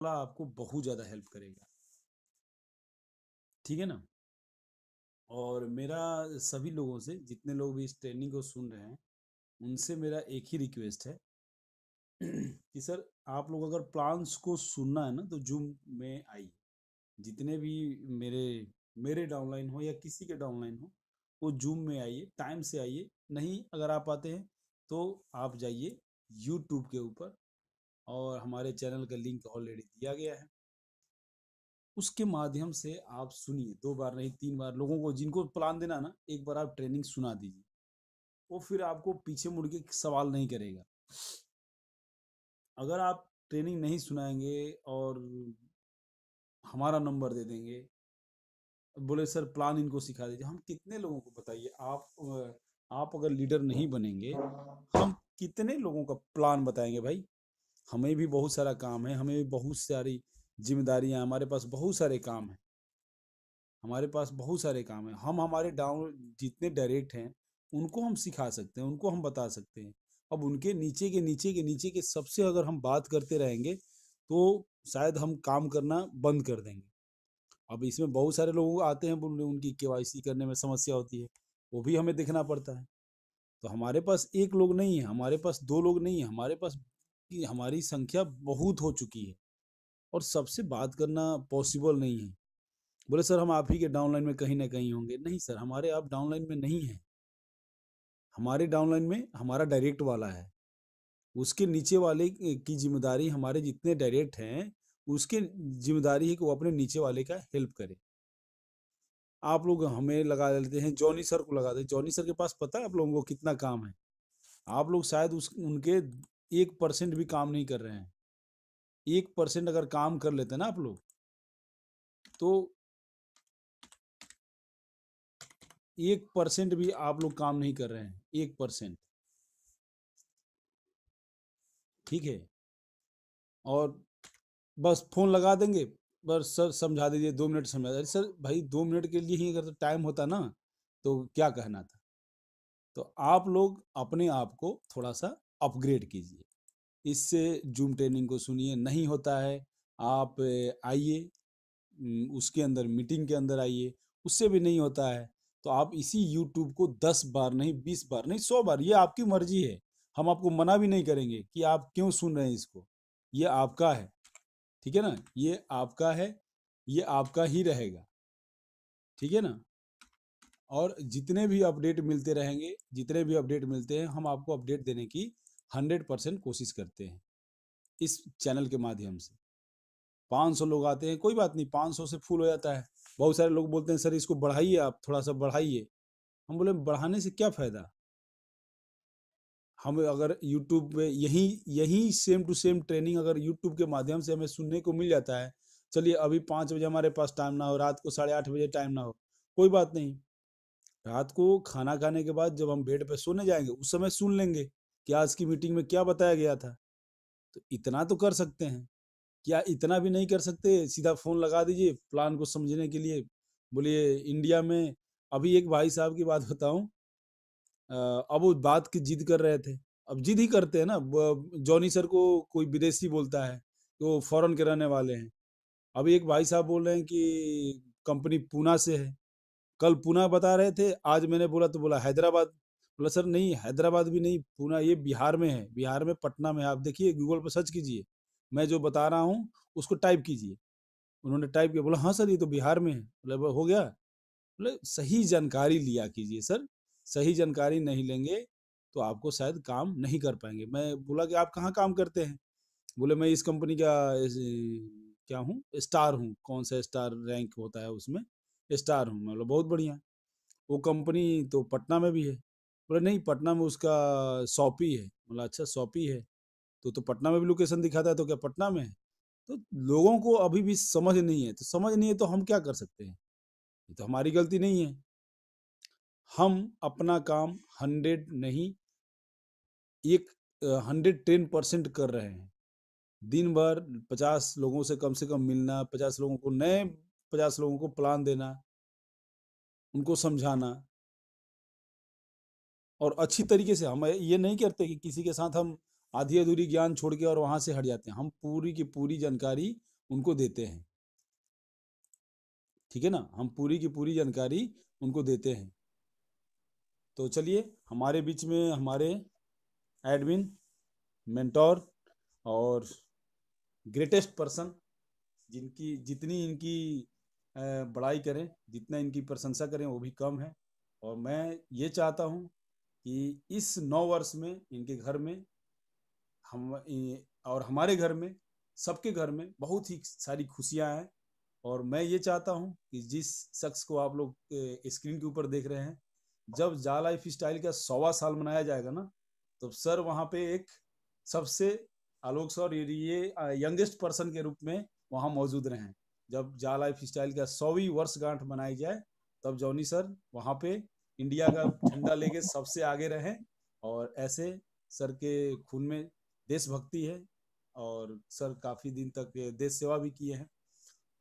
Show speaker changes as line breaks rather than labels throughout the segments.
वाला आपको बहुत ज़्यादा हेल्प करेगा। ठीक है ना। और मेरा सभी लोगों से, जितने लोग भी इस ट्रेनिंग को सुन रहे हैं, उनसे मेरा एक ही रिक्वेस्ट है कि सर, आप लोग अगर प्लान्स को सुनना है ना तो जूम में आइए। जितने भी मेरे मेरे डाउनलाइन हो या किसी के डाउनलाइन हो, वो जूम में आइए, टाइम से आइए। नहीं अगर आप आते हैं तो आप जाइए यूट्यूब के ऊपर, और हमारे चैनल का लिंक ऑलरेडी दिया गया है। उसके माध्यम से आप सुनिए, 2 बार नहीं 3 बार। लोगों को जिनको प्लान देना ना, एक बार आप ट्रेनिंग सुना दीजिए। वो फिर आपको पीछे मुड़ के सवाल नहीं करेगा। अगर आप ट्रेनिंग नहीं सुनाएंगे और हमारा नंबर दे देंगे, बोले सर प्लान इनको सिखा दीजिए, हम कितने लोगों को बताइए। आप अगर लीडर नहीं बनेंगे, हम कितने लोगों का प्लान बताएंगे भाई। हमें भी बहुत सारा काम है, हमें भी बहुत सारी जिम्मेदारियां, हमारे पास बहुत सारे काम हैं। हमारे पास बहुत सारे काम हैं। हम हमारे डाउन जितने डायरेक्ट हैं उनको हम सिखा सकते हैं, उनको हम बता सकते हैं। अब उनके नीचे के नीचे के नीचे के सबसे अगर हम बात करते रहेंगे तो शायद हम काम करना बंद कर देंगे। अब इसमें बहुत सारे लोग आते हैं, बोले उनकी केवाईसी करने में समस्या होती है, वो भी हमें देखना पड़ता है। तो हमारे पास एक लोग नहीं है, हमारे पास दो लोग नहीं है, हमारे पास की हमारी संख्या बहुत हो चुकी है, और सबसे बात करना पॉसिबल नहीं है। बोले सर हम आप ही के डाउनलाइन में कहीं ना कहीं होंगे। नहीं सर, हमारे आप डाउनलाइन में नहीं है। हमारे डाउनलाइन में हमारा डायरेक्ट वाला है। उसके नीचे वाले की जिम्मेदारी, हमारे जितने डायरेक्ट हैं उसके जिम्मेदारी है कि वो अपने नीचे वाले का हेल्प करे। आप लोग हमें लगा लेते हैं, जॉनी सर को लगा देते। जॉनी सर के पास पता है आप लोगों को कितना काम है। आप लोग शायद उस उनके 1% भी काम नहीं कर रहे हैं। 1% अगर काम कर लेते ना आप लोग, तो 1% भी आप लोग काम नहीं कर रहे हैं, 1%। ठीक है। और बस फोन लगा देंगे, बस सर समझा दीजिए, 2 मिनट समझा दीजिए। सर भाई 2 मिनट के लिए ही अगर टाइम होता ना तो क्या कहना था। तो आप लोग अपने आप को थोड़ा सा अपग्रेड कीजिए। इससे जूम ट्रेनिंग को सुनिए। नहीं होता है, आप आइए, उसके अंदर मीटिंग के अंदर आइए। उससे भी नहीं होता है तो आप इसी यूट्यूब को 10 बार नहीं, 20 बार नहीं, 100 बार, ये आपकी मर्जी है। हम आपको मना भी नहीं करेंगे कि आप क्यों सुन रहे हैं इसको। ये आपका है। ठीक है ना। ये आपका है, ये आपका ही रहेगा। ठीक है ना। और जितने भी अपडेट मिलते रहेंगे, जितने भी अपडेट मिलते हैं, हम आपको अपडेट देने की 100% कोशिश करते हैं इस चैनल के माध्यम से। 500 लोग आते हैं, कोई बात नहीं, 500 से फुल हो जाता है। बहुत सारे लोग बोलते हैं सर इसको बढ़ाइए, आप थोड़ा सा बढ़ाइए। हम बोले बढ़ाने से क्या फ़ायदा। हम अगर यूट्यूब पे यही यही सेम टू सेम ट्रेनिंग अगर यूट्यूब के माध्यम से हमें सुनने को मिल जाता है। चलिए अभी 5 बजे हमारे पास टाइम ना हो, रात को 8:30 बजे टाइम ना हो, कोई बात नहीं। रात को खाना खाने के बाद जब हम बेड पे सोने जाएंगे उस समय सुन लेंगे कि आज की मीटिंग में क्या बताया गया था। तो इतना तो कर सकते हैं। क्या इतना भी नहीं कर सकते, सीधा फोन लगा दीजिए प्लान को समझने के लिए। बोलिए इंडिया में, अभी एक भाई साहब की बात बताऊं। अब वो बात की जिद कर रहे थे। अब जिद ही करते हैं ना। जॉनी सर को कोई विदेशी बोलता है कि वो फॉरेन के रहने वाले हैं। अभी एक भाई साहब बोल रहे हैं कि कंपनी पूना से है। कल पूना बता रहे थे, आज मैंने बोला तो बोला हैदराबाद। बोला सर नहीं, हैदराबाद भी नहीं, पूना ये बिहार में है, बिहार में पटना में है। आप देखिए गूगल पर सर्च कीजिए, मैं जो बता रहा हूँ उसको टाइप कीजिए। उन्होंने टाइप किया, बोला हाँ सर ये तो बिहार में है। बोले हो गया। बोले सही जानकारी लिया कीजिए सर। सही जानकारी नहीं लेंगे तो आपको शायद काम नहीं कर पाएंगे। मैं बोला कि आप कहाँ काम करते हैं। बोले मैं इस कंपनी का क्या हूँ, स्टार हूँ। कौन सा स्टार रैंक होता है उसमें, स्टार हूँ। मैं बोला बहुत बढ़िया। वो कंपनी तो पटना में भी है। बोले नहीं, पटना में उसका शॉपी है। बोला अच्छा शॉपी है, तो पटना में भी लोकेशन दिखाता है, तो क्या पटना में है। तो लोगों को अभी भी समझ नहीं है, तो समझ नहीं है तो हम क्या कर सकते हैं। ये तो हमारी गलती नहीं है। हम अपना काम 100 नहीं, एक 110% कर रहे हैं। दिन भर 50 लोगों से कम मिलना, 50 लोगों को नए, 50 लोगों को प्लान देना, उनको समझाना। और अच्छी तरीके से हम ये नहीं करते कि किसी के साथ हम आधी अधूरी ज्ञान छोड़ के और वहां से हट जाते हैं। हम पूरी की पूरी जानकारी उनको देते हैं, ठीक है ना, हम पूरी की पूरी जानकारी उनको देते हैं। तो चलिए, हमारे बीच में हमारे एडमिन, मेंटोर और ग्रेटेस्ट पर्सन, जिनकी जितनी इनकी बड़ाई करें, जितना इनकी प्रशंसा करें वो भी कम है। और मैं ये चाहता हूँ कि इस 9 वर्ष में इनके घर में और हमारे घर में, सबके घर में बहुत ही सारी खुशियां हैं। और मैं ये चाहता हूँ कि जिस शख्स को आप लोग स्क्रीन के ऊपर देख रहे हैं, जब जा लाइफ स्टाइल का 100वां साल मनाया जाएगा ना, तो सर वहाँ पे एक सबसे, आलोक सर ये यंगेस्ट पर्सन के रूप में वहाँ मौजूद रहें। जब जा लाइफ स्टाइल का 100वीं वर्षगांठ मनाई जाए, तब जॉनी सर वहाँ पे इंडिया का झंडा लेके सबसे आगे रहें। और ऐसे सर के खून में देशभक्ति है, और सर काफ़ी दिन तक देश सेवा भी किए हैं,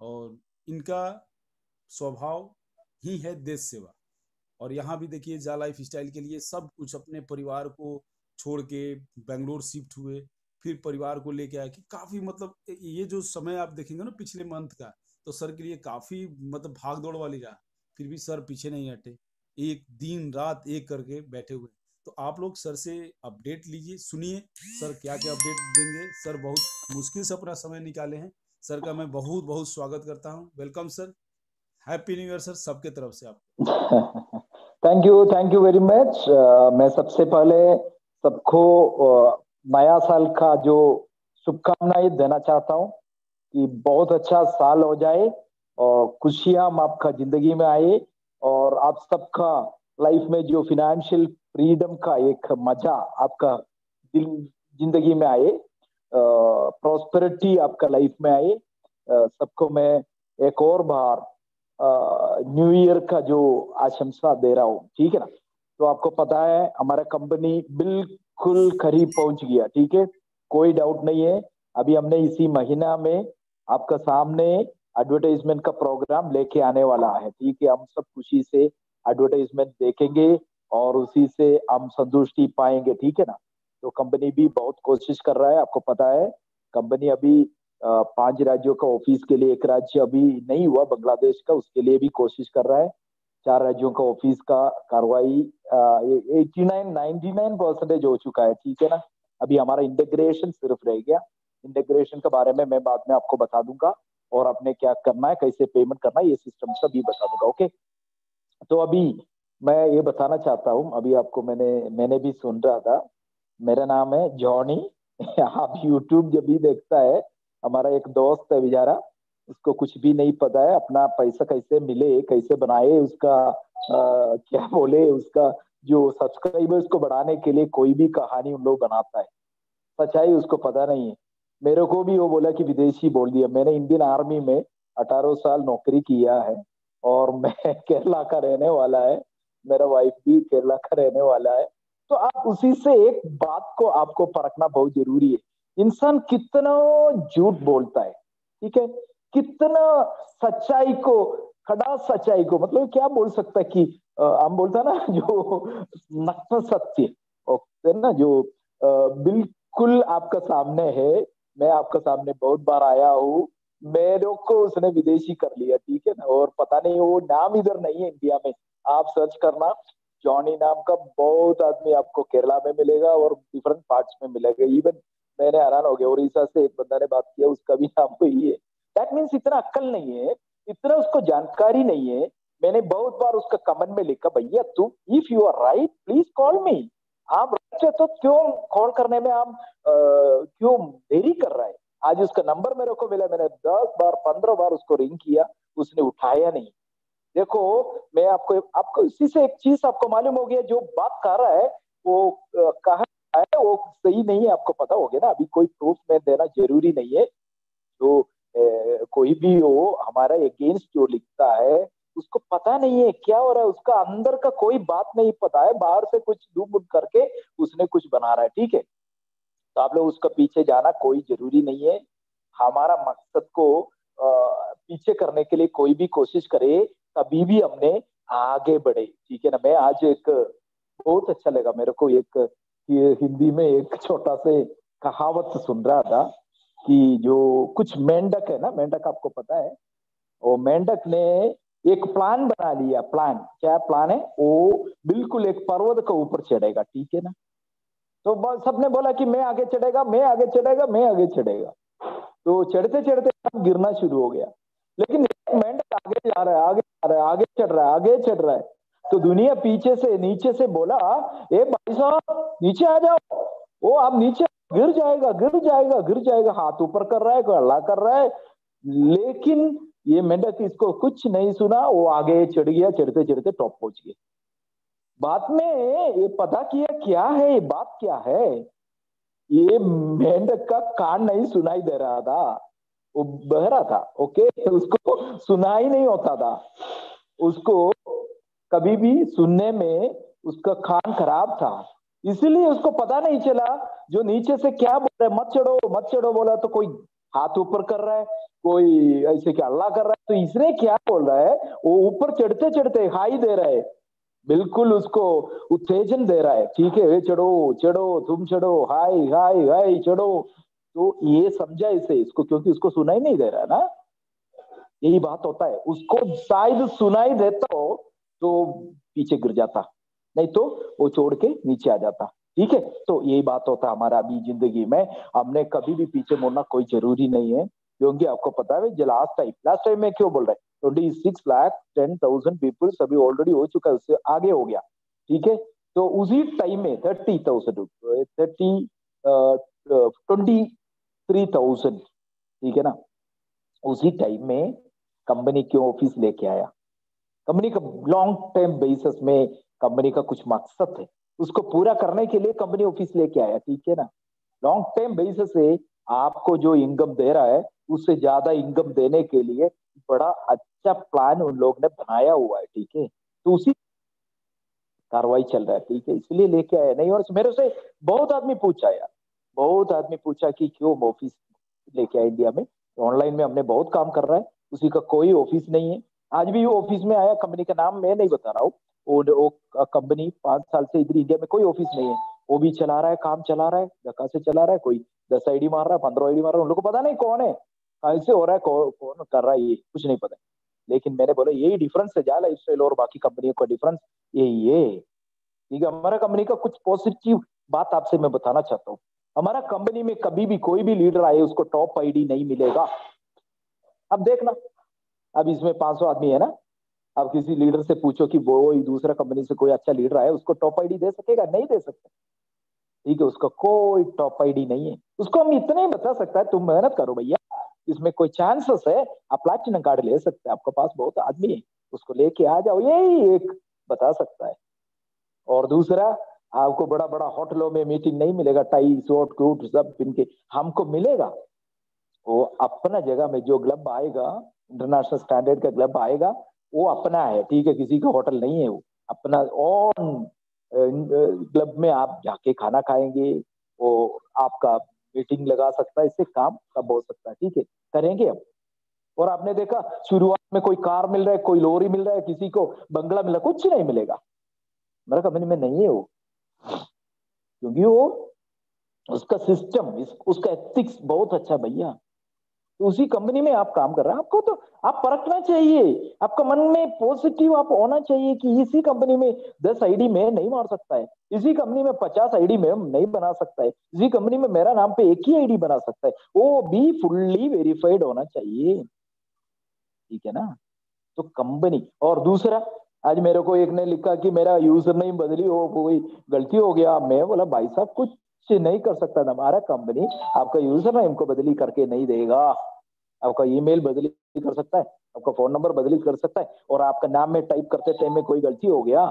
और इनका स्वभाव ही है देश सेवा। और यहाँ भी देखिए, जा लाइफ स्टाइल के लिए सब कुछ अपने परिवार को छोड़ के बेंगलोर शिफ्ट हुए, फिर परिवार को लेके आए कि काफी, मतलब ये जो समय आप देखेंगे ना पिछले मंथ का, तो सर के लिए काफी मतलब भाग दौड़ वाली रहा। फिर भी सर पीछे नहीं हटे, एक दिन रात एक करके बैठे हुए। तो आप लोग सर से अपडेट लीजिए, सुनिए सर क्या क्या अपडेट देंगे। सर बहुत मुश्किल से अपना समय निकाले हैं। सर का मैं बहुत बहुत स्वागत करता हूँ। Welcome sir, happy new year sir सबके तरफ से आपको।
Thank you very much. मैं सबसे पहले सबको नया साल का जो शुभकामनाएं देना चाहता हूँ कि बहुत अच्छा साल हो जाए और खुशियां आपका जिंदगी में आए, और आप सबका लाइफ में जो फिनेंशियल फ्रीडम का एक मजा आपका दिल जिंदगी में आए, प्रॉस्पेरिटी आपका लाइफ में आए। सबको मैं एक और बार न्यू ईयर का जो आशंसा दे रहा हूँ, ठीक है ना। तो आपको पता है हमारा कंपनी बिल्कुल करीब पहुंच गया, ठीक है, कोई डाउट नहीं है। अभी हमने इसी महीना में आपका सामने एडवर्टाइजमेंट का प्रोग्राम लेके आने वाला है, ठीक है। हम सब खुशी से एडवर्टाइजमेंट देखेंगे और उसी से हम संतुष्टि पाएंगे, ठीक है ना। तो कंपनी भी बहुत कोशिश कर रहा है, आपको पता है कंपनी अभी 5 राज्यों का ऑफिस के लिए, एक राज्य अभी नहीं हुआ बांग्लादेश का, उसके लिए भी कोशिश कर रहा है। 4 राज्यों का ऑफिस का कार्रवाई 89-99% हो चुका है, ठीक है ना। अभी हमारा इंटीग्रेशन सिर्फ रह गया। इंटीग्रेशन के बारे में मैं बाद में आपको बता दूंगा, और आपने क्या करना है, कैसे पेमेंट करना है, ये सिस्टम सभी बता दूंगा, ओके। तो अभी मैं ये बताना चाहता हूँ, अभी आपको मैंने भी सुन रहा था, मेरा नाम है जॉनी। आप यूट्यूब जब भी देखता है, हमारा एक दोस्त है बेचारा, उसको कुछ भी नहीं पता है अपना पैसा कैसे मिले, कैसे बनाए, उसका क्या बोले, उसका जो सब्सक्राइबर्स को बढ़ाने के लिए कोई भी कहानी उन लोग बनाता है, सच्चाई उसको पता नहीं है। मेरे को भी वो बोला कि विदेशी बोल दिया। मैंने इंडियन आर्मी में 18 साल नौकरी किया है, और मैं केरला का रहने वाला है, मेरा वाइफ भी केरला का रहने वाला है। तो आप उसी से एक बात को आपको परखना बहुत जरूरी है, इंसान कितना झूठ बोलता है, ठीक है, कितना सच्चाई को, खड़ा सच्चाई को, मतलब क्या बोल सकता है कि हम बोलता ना जो नग्न सत्य होते ना, जो बिल्कुल आपका सामने है। मैं आपका सामने बहुत बार आया हूँ, मेरे को उसने विदेशी कर लिया, ठीक है ना। और पता नहीं वो नाम इधर नहीं है इंडिया में, आप सर्च करना जॉनी नाम का, बहुत आदमी आपको केरला में मिलेगा और डिफरेंट पार्ट्स में मिलेगा। इवन मैंने हैरान हो गया, उड़ीसा से एक बंदा ने बात किया, उसका भी नाम वही है। दैट मीन्स इतना अक्ल नहीं है, इतना उसको जानकारी नहीं है। मैंने बहुत बार उसका कमेंट में लिखा, भैया तुम if you are right please call me, आप राइट तो क्यों कॉल करने में आप क्यों देरी कर रहा है। आज उसका नंबर मेरे को मिला, मैंने 10 बार 15 बार उसको रिंग किया, उसने उठाया नहीं। देखो, मैं आपको आपको इसी से एक चीज आपको मालूम हो गया, जो बात कर रहा है वो कहा है वो सही नहीं है, आपको पता हो गया ना। अभी कोई प्रूफ में देना जरूरी नहीं है, जो कोई भी हो हमारा अगेंस्ट जो लिखता है, उसको पता नहीं है क्या हो रहा है, उसका अंदर का कोई बात नहीं पता है, बाहर से कुछ डूब करके उसने कुछ बना रहा है, ठीक है। तो आप लोग उसका पीछे जाना कोई जरूरी नहीं है। हमारा मकसद को पीछे करने के लिए कोई भी कोशिश करे, कभी भी हमने आगे बढ़े, ठीक है ना। मैं आज एक बहुत अच्छा लगा मेरे को, एक ये हिंदी में एक छोटा से कहावत सुन रहा था कि जो कुछ मेंढक है ना, मेंढक आपको पता है, वो मेंढक ने एक प्लान बना लिया। प्लान क्या प्लान है? वो बिल्कुल एक पर्वत के ऊपर चढ़ेगा, ठीक है ना। तो सबने बोला कि मैं आगे चढ़ेगा, मैं आगे चढ़ेगा, मैं आगे चढ़ेगा। तो चढ़ते चढ़ते गिरना शुरू हो गया। लेकिन एक मेंढक आगे जा रहा है, आगे जा रहा है, आगे चढ़ रहा है, आगे चढ़ रहा है। तो दुनिया पीछे से नीचे से बोला, ए भाई साहब नीचे आ जाओ, वो आप नीचे, गिर जाएगा, गिर जाएगा, गिर जाएगा। हाथ ऊपर कर रहा है, कोई हल्ला कर रहा है, लेकिन ये मेंढक इसको कुछ नहीं सुना। वो आगे चढ़ गया, चढ़ते चढ़ते टॉप पहुंच गया। बाद में ये पता किया क्या है, ये बात क्या है। ये मेंढक का कान नहीं सुनाई दे रहा था, वो बह रहा था। ओके, उसको सुनाई नहीं होता था। उसको कभी भी सुनने में उसका कान खराब था, इसीलिए उसको पता नहीं चला जो नीचे से क्या बोल रहा है, मत चढ़ो मत चढ़ो बोला तो कोई हाथ ऊपर कर रहा है, कोई ऐसे क्या अल्लाह कर रहा है, तो इसने क्या बोल रहा है, वो ऊपर चढ़ते चढ़ते हाई दे रहा है, बिल्कुल उसको उत्तेजन दे रहा है। ठीक है, चढ़ो चढ़ो, तुम चढ़ो, हाय हाय हाय चढ़ो। तो ये समझा इसे, इसको, क्योंकि उसको सुनाई नहीं दे रहा है ना। यही बात होता है, उसको शायद सुनाई देता हो तो पीछे गिर जाता, नहीं तो वो छोड़ के नीचे आ जाता। ठीक है, तो यही बात होता है हमारा अभी जिंदगी में। हमने कभी भी पीछे मुड़ना कोई जरूरी नहीं है, क्योंकि आपको पता है जो लास्ट टाइम में क्यों बोल रहे हैं, 26,10,000 पीपल सभी ऑलरेडी हो चुका है, उससे आगे हो गया। ठीक है, तो उसी टाइम में 30,000 23,000, ठीक है ना, उसी टाइम में कंपनी क्यों ऑफिस लेके आया। कंपनी का लॉन्ग टर्म बेसिस में कंपनी का कुछ मकसद है, उसको पूरा करने के लिए कंपनी ऑफिस लेके आया। ठीक है ना, लॉन्ग टर्म बेसिस से आपको जो इनकम दे रहा है उससे ज्यादा इनकम देने के लिए बड़ा अच्छा प्लान उन लोग ने बनाया हुआ है। ठीक है, तो उसी कार्रवाई चल रहा है। ठीक है, इसलिए लेके आया नहीं। और मेरे से बहुत आदमी पूछा यार, बहुत आदमी पूछा कि क्यों ऑफिस लेके आया इंडिया में। ऑनलाइन में हमने बहुत काम कर रहा है, उसी का कोई ऑफिस नहीं है। आज भी वो ऑफिस में आया, कंपनी का नाम मैं नहीं बता रहा हूँ, वो कंपनी 5 साल से इधर इंडिया में कोई ऑफिस नहीं है, वो भी चला रहा है, काम चला रहा है, धक्का से चला रहा है। कोई 10 आईडी मार रहा है, 15 आईडी मार रहा है, उन लोग को पता नहीं कौन है, कैसे हो रहा है, कौन कर रहा है, ये कुछ नहीं पता। लेकिन मैंने बोला यही डिफरेंस है जा लाइफ स्टाइल और बाकी कंपनियों का डिफरेंस यही है। ठीक है, हमारा कंपनी का कुछ पॉजिटिव बात आपसे मैं बताना चाहता हूँ। हमारा कंपनी में कभी भी कोई भी लीडर आए उसको टॉप आईडी नहीं मिलेगा। अब देखना, अब इसमें 500 आदमी है ना, अब किसी लीडर से पूछो कि वो दूसरा कंपनी से कोई अच्छा लीडर आए उसको टॉप आईडी दे सकेगा? नहीं दे सकता। ठीक है, उसका कोई टॉप आईडी नहीं है। उसको हम इतना ही बता सकता है तुम मेहनत करो भैया, इसमें कोई चांसेस है, आप प्लैटिनम कार्ड ले सकते हैं, आपके पास बहुत आदमी है, उसको लेके आ जाओ, यही एक बता सकता है। और दूसरा, आपको बड़ा बड़ा होटलों में मीटिंग नहीं मिलेगा, टाई सूट कोट सब पहन के, हमको मिलेगा वो अपना जगह में जो क्लब आएगा, इंटरनेशनल स्टैंडर्ड का क्लब आएगा, वो अपना है। ठीक है, किसी का होटल नहीं है, वो अपना ओन क्लब में आप जाके खाना खाएंगे, वो आपका मीटिंग लगा सकता है, इससे काम सब हो सकता है। ठीक है, करेंगे हम। और आपने देखा शुरुआत में कोई कार मिल रहा है, कोई लोरी मिल रहा है, किसी को बंगला मिल रहा है, कुछ नहीं मिलेगा। मेरा कंपनी में नहीं है वो, क्योंकि वो उसका सिस्टम, उसका एथिक्स बहुत अच्छा भैया। तो उसी कंपनी में आप काम कर रहे हैं, आपको तो आप परखना चाहिए, आपका मन में पॉजिटिव आप होना चाहिए कि इसी कंपनी में 10 आईडी में नहीं मार सकता है, इसी कंपनी में 50 आईडी में नहीं बना सकता है, इसी कंपनी में मेरा नाम पे एक ही आईडी बना सकता है, वो भी फुल्ली वेरीफाइड होना चाहिए। ठीक है ना, तो कंपनी। और दूसरा, आज मेरे को एक ने लिखा कि मेरा यूजर नेम बदली हो, कोई गलती हो गया। मैं बोला भाई साहब कुछ नहीं कर सकता था हमारा कंपनी, आपका यूजर नेम को बदली करके नहीं देगा, आपका ईमेल बदली कर सकता है, आपका फोन नंबर बदली कर सकता है, और आपका नाम में टाइप करते टाइम में कोई गलती हो गया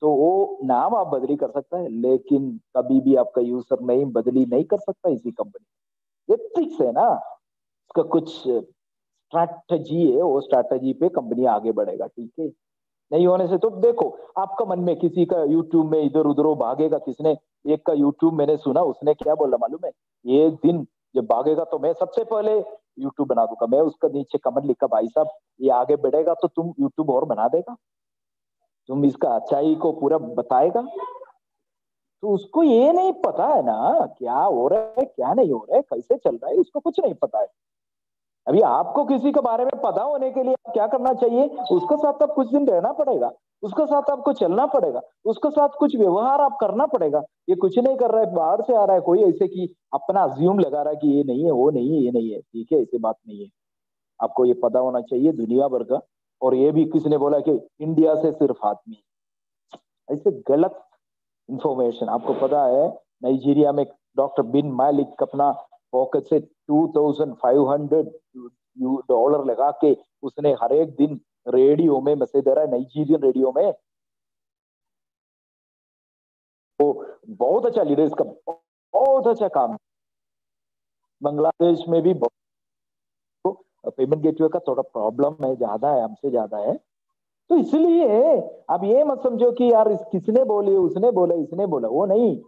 तो वो नाम आप बदली कर सकता है, लेकिन कभी भी आपका यूजर नेम बदली नहीं कर सकता इसी कंपनी। एथिक्स है ना, इसका कुछ स्ट्रैटेजी है, वो स्ट्रैटेजी पे कंपनी आगे बढ़ेगा। ठीक है, नहीं होने से तो देखो, आपका मन में किसी का यूट्यूब में इधर उधर वो भागेगा, किसने एक का यूट्यूब मैंने सुना, उसने क्या बोला मालूम है, ये दिन जब भागेगा तो मैं सबसे पहले यूट्यूब बना दूंगा। मैं उसका नीचे कमेंट लिखा, भाई साहब ये आगे बढ़ेगा तो तुम यूट्यूब और बना देगा, तुम इसका अच्छाई को पूरा बताएगा। तो उसको ये नहीं पता है ना क्या हो रहा है क्या नहीं हो रहा है कैसे चल रहा है, उसको कुछ नहीं पता है। अभी आपको किसी के बारे में पता होने के लिए क्या करना चाहिए, उसके साथ आप कुछ दिन रहना पड़ेगा, उसके साथ आपको चलना पड़ेगा, उसके साथ कुछ व्यवहार आप करना पड़ेगा। ये कुछ नहीं कर रहा है, बाहर से आ रहा है कोई ऐसे कि अपना अज्यूम लगा रहा है कि ये नहीं है वो नहीं है ये नहीं है, ठीक है, ऐसी बात नहीं है। आपको ये पता होना चाहिए दुनिया भर का। और ये भी किसने बोला कि इंडिया से सिर्फ आदमी, ऐसे गलत इंफॉर्मेशन। आपको पता है नाइजीरिया में डॉक्टर बिन मालिक अपना पॉकेट से $2,500 लगा के उसने हर एक दिन रेडियो में मैसेज दे रहा है, नाइजीरियन रेडियो में। वो बहुत अच्छा लीडर, इसका बहुत अच्छा काम। बांग्लादेश में भी पेमेंट गेटवे का थोड़ा प्रॉब्लम है, ज्यादा है, हमसे ज्यादा है। तो इसलिए आप ये मत समझो कि यार किसने बोली उसने बोला इसने बोला, वो नहीं।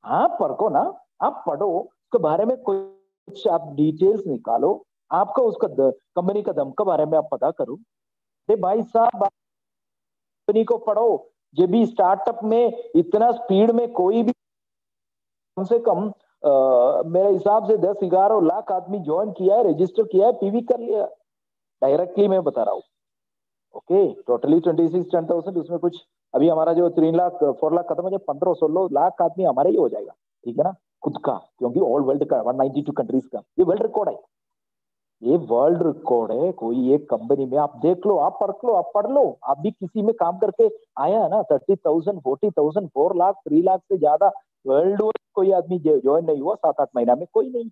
आप पढ़ो ना, आप पढ़ो उसके बारे में कुछ आप डिटेल्स निकालो, आपका उसका कंपनी का दम के बारे में आप पता करो। अरे भाई साहब कंपनी को पढ़ो। जब भी स्टार्टअप में इतना स्पीड में कोई भी कम से कम मेरे हिसाब से 10-11 लाख आदमी ज्वाइन किया है, रजिस्टर किया है, पीवी कर लिया। डायरेक्टली मैं बता रहा हूँ। ओके, टोटली 26-10,000 उसमें कुछ। अभी हमारा जो 3 लाख 4 लाख खत्म हो जाए, 15-16 लाख आदमी हमारे ही हो जाएगा, ठीक है ना, खुद का। क्योंकि ऑल वर्ल्ड का 192 कंट्रीज का ये वर्ल्ड रिकॉर्ड है। ये वर्ल्ड रिकॉर्ड है। कोई एक कंपनी में आप देख लो, आप पढ़ लो, आप पढ़ लो, आप भी किसी में काम करके आया है ना। 30,000 40,000 4 लाख 3 लाख से ज्यादा वर्ल्ड में कोई आदमी ज्वाइन नहीं हुआ 7-8 महीना में, कोई नहीं।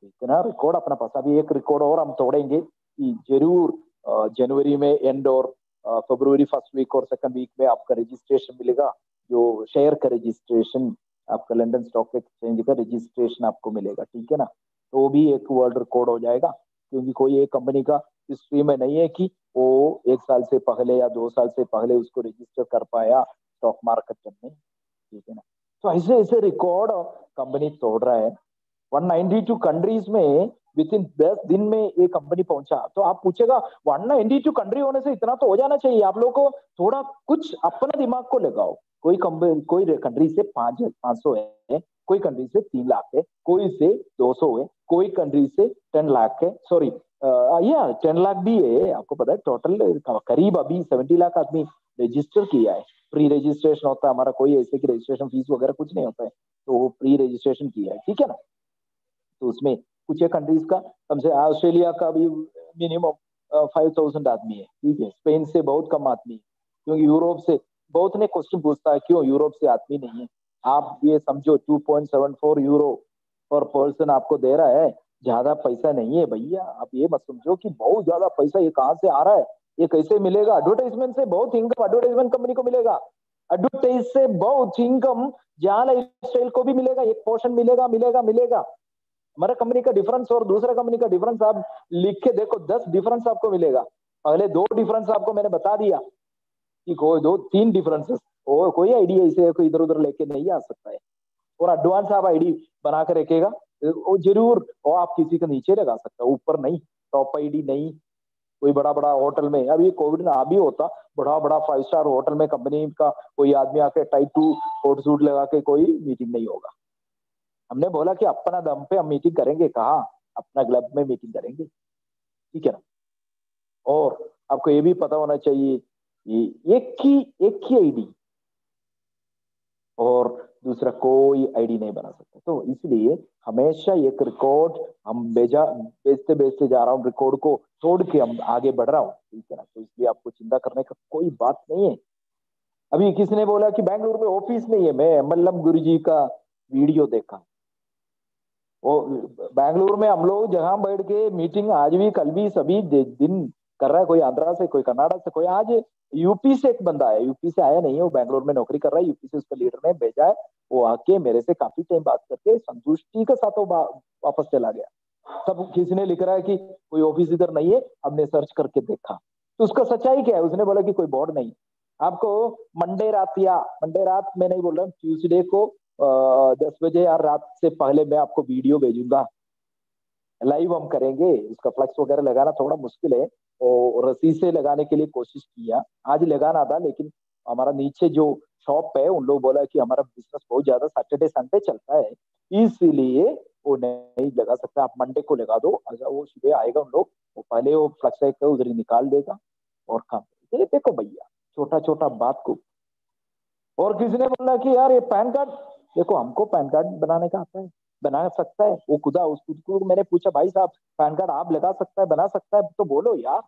इतना रिकॉर्ड अपना पास। अभी एक रिकॉर्ड और हम तोड़ेंगे कि जरूर जनवरी में एंड और फरवरी फर्स्ट वीक और सेकंड वीक में आपका रजिस्ट्रेशन मिलेगा। जो शेयर का रजिस्ट्रेशन, आपका लंदन स्टॉक एक्सचेंज का रजिस्ट्रेशन आपको मिलेगा, ठीक है ना। तो वो भी एक वर्ल्ड रिकॉर्ड हो जाएगा। क्योंकि कोई एक कंपनी का हिस्ट्री में नहीं है कि वो 1 साल से पहले या 2 साल से पहले उसको रजिस्टर कर पाया स्टॉक मार्केट में, ठीक है ना। तो ऐसे ऐसे रिकॉर्ड कंपनी तोड़ रहा है। 192 कंट्रीज में विद इन 10 दिन में ये कंपनी पहुंचा। तो आप पूछेगा 192 कंट्री होने से इतना तो हो जाना चाहिए। आप लोग को थोड़ा कुछ अपना दिमाग को लगाओ। कोई कंपनी, कोई कंट्री से 500 है, कोई कंट्री से 3 लाख है, कोई से 200 है, कोई कंट्री से 10 लाख है, सॉरी या 10 लाख भी है। आपको पता है टोटल करीब अभी 70 लाख आदमी रजिस्टर किया है। प्री रजिस्ट्रेशन होता है हमारा, कोई ऐसे की रजिस्ट्रेशन फीस वगैरह कुछ नहीं होता है। तो वो प्री रजिस्ट्रेशन किया है, ठीक है ना। तो उसमें कुछ एक कंट्रीज का, कम से ऑस्ट्रेलिया का भी मिनिमम 5,000 आदमी है, ठीक है। स्पेन से बहुत कम आदमी है। क्योंकि यूरोप से बहुत ने क्वेश्चन पूछता है क्यों यूरोप से आदमी नहीं है। आप ये समझो 2.74 यूरो पर पर्सन आपको दे रहा है, ज्यादा पैसा नहीं है भैया। आप ये मत समझो कि बहुत ज्यादा पैसा, ये कहाँ से आ रहा है, ये कैसे मिलेगा। एडवर्टाइजमेंट से बहुत इनकम एडवर्टाइजमेंट कंपनी को मिलेगा। एडवर्टाइज से बहुत इनकम जहाँ लाइफ स्टाइल को भी मिलेगा, एक पोर्शन मिलेगा मिलेगा मिलेगा। हमारा कंपनी का डिफरेंस और दूसरा कंपनी का डिफरेंस आप लिख के देखो, 10 डिफरेंस आपको मिलेगा। पहले 2 डिफरेंस आपको मैंने बता दिया कि कोई 2-3 डिफरेंसेस, और कोई आईडी ऐसे कोई इधर उधर लेके नहीं आ सकता है। और एडवांस आप आईडी बना के रखेगा वो जरूर, और आप किसी के नीचे लगा सकता, ऊपर नहीं, टॉप आईडी नहीं। कोई बड़ा बड़ा होटल में, अभी कोविड ना भी होता, बड़ा बड़ा 5 स्टार होटल में कंपनी का कोई आदमी आके टाइट टू कोट सूट लगा के कोई मीटिंग नहीं होगा। हमने बोला कि अपना दम पे हम मीटिंग करेंगे, कहा अपना क्लब में मीटिंग करेंगे, ठीक है ना। और आपको ये भी पता होना चाहिए कि एक ही आईडी और दूसरा कोई आईडी नहीं बना सकता। तो इसलिए हमेशा एक रिकॉर्ड हम बेचते बेचते जा रहा हूँ, रिकॉर्ड को तोड़ के हम आगे बढ़ रहा हूँ, ठीक है ना। तो इसलिए आपको चिंता करने का कोई बात नहीं है। अभी किसने बोला कि बैंगलोर में ऑफिस नहीं है, मैं मल्लम गुरु जी का वीडियो देखा। वो बैंगलोर में हम लोग जहां बैठ के मीटिंग आज भी कल भी सभी दिन कर रहा है। कोई आंध्रा से, कोई कर्नाटक से, कोई आज यूपी से एक बंदा है, यूपी से आया नहीं है, वो बैंगलोर में नौकरी कर रहा है, यूपी से उसका लीडर ने भेजा है। वो आके मेरे से काफी टाइम बात करके संतुष्टि के साथ वो वापस चला गया। तब किसी ने लिख रहा है कि कोई ऑफिस इधर नहीं है, हमने सर्च करके देखा। तो उसका सच्चाई क्या है, उसने बोला कि कोई बोर्ड नहीं। आपको मंडे रात मैं नहीं बोल रहा हूँ, ट्यूसडे को 10 बजे यार रात से पहले मैं आपको वीडियो भेजूंगा, लाइव हम करेंगे। उसका फ्लक्स वगैरह लगाना थोड़ा मुश्किल है, और रस्सी से लगाने के लिए कोशिश किया, आज लगाना था, लेकिन हमारा नीचे जो शॉप है, उन लोग बोला कि हमारा बिजनेस बहुत ज्यादा सैटरडे संडे चलता है, इसलिए वो नहीं लगा सकता, आप मंडे को लगा दो। अगर वो सुबह आएगा, उन लोग वो पहले वो फ्लक्स उधर ही निकाल देगा और काम। ये देखो भैया, छोटा छोटा बात को। और किसी ने बोला कि यार ये पैन कार्ड, देखो हमको पैन कार्ड बनाने का आता है, बना सकता है वो खुदा। उसको मैंने पूछा, भाई साहब पैन कार्ड आप लगा सकता है, बना सकता है, तो बोलो यार।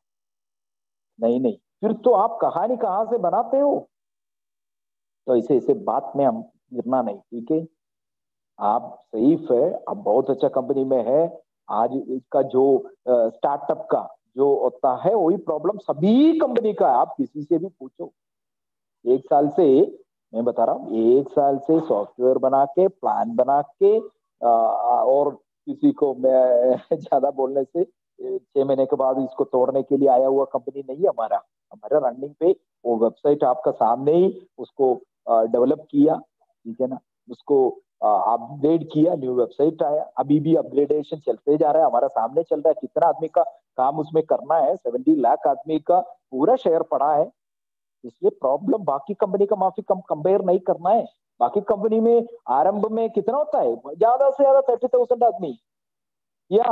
नहीं नहीं, फिर तो आप कहानी कहाँ से बनाते हो? तो ऐसे ऐसे बात में हम गिरना नहीं, ठीक है? आप सहीफ है, आप बहुत अच्छा कंपनी में है। आज इसका जो स्टार्टअप का जो होता है वही प्रॉब्लम सभी कंपनी का है, आप किसी से भी पूछो। एक साल से, मैं बता रहा हूँ, एक साल से सॉफ्टवेयर बना के, प्लान बना के, और किसी को मैं ज्यादा बोलने से 6 महीने के बाद इसको तोड़ने के लिए आया हुआ कंपनी नहीं है हमारा। हमारा रनिंग पे वो वेबसाइट आपका सामने ही उसको डेवलप किया, ठीक है ना? उसको अपग्रेड किया, न्यू वेबसाइट आया, अभी भी अपग्रेडेशन चलते जा रहा है, हमारा सामने चल रहा है। कितना आदमी का काम उसमें करना है, 70 लाख आदमी का पूरा शेयर पड़ा है। इसलिए प्रॉब्लम बाकी कंपनी का माफी कम कंपेयर नहीं करना है। बाकी कंपनी में आरंभ में कितना होता है, ज्यादा से ज्यादा 30,000 आदमी या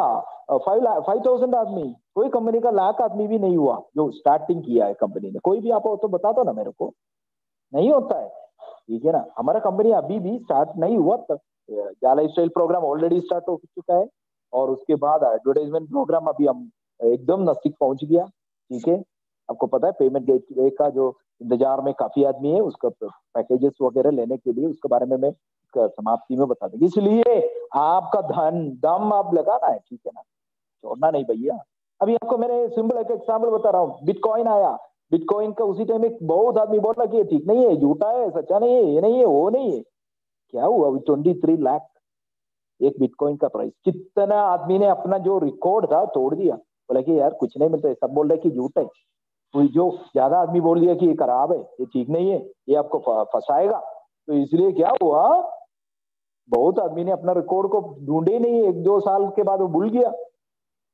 5,000 आदमी। कोई कंपनी का लाख आदमी भी नहीं हुआ जो स्टार्टिंग किया है कंपनी ने। कोई भी आप हो तो बता दो ना मेरे को, नहीं होता है, ठीक है ना? हमारा कंपनी अभी भी स्टार्ट नहीं हुआ, जाला स्टाइल प्रोग्राम ऑलरेडी स्टार्ट हो चुका है, और उसके बाद एडवर्टाइजमेंट प्रोग्राम अभी हम एकदम नजदीक पहुंच गया, ठीक है? आपको पता है पेमेंट गेटवे का जो इंतजार में काफी आदमी है, उसका पैकेजेस वगैरह लेने के लिए, उसके बारे में मैं समाप्ति में बता देंगे। इसलिए आपका धन दम आप लगाना है, ठीक है ना? छोड़ना नहीं भैया। अभी आपको मैंने सिंपल एक एग्जाम्पल बता रहा हूँ, बिटकॉइन आया, बिटकॉइन का उसी टाइम एक बहुत आदमी बोल रहा कि ये ठीक नहीं है, झूठा है, सच्चा नहीं है, ये नहीं है, वो नहीं है। क्या हुआ? 23 लाख एक बिटकॉइन का प्राइस। कितना आदमी ने अपना जो रिकॉर्ड था तोड़ दिया, बोला कि यार कुछ नहीं मिलता है, सब बोल रहे कि झूठ है। तो जो ज्यादा आदमी बोल दिया कि ये खराब है, ये ठीक नहीं है, ये आपको फंसाएगा, तो इसलिए क्या हुआ, बहुत आदमी ने अपना रिकॉर्ड को ढूंढे नहीं, 1-2 साल के बाद वो भूल गया।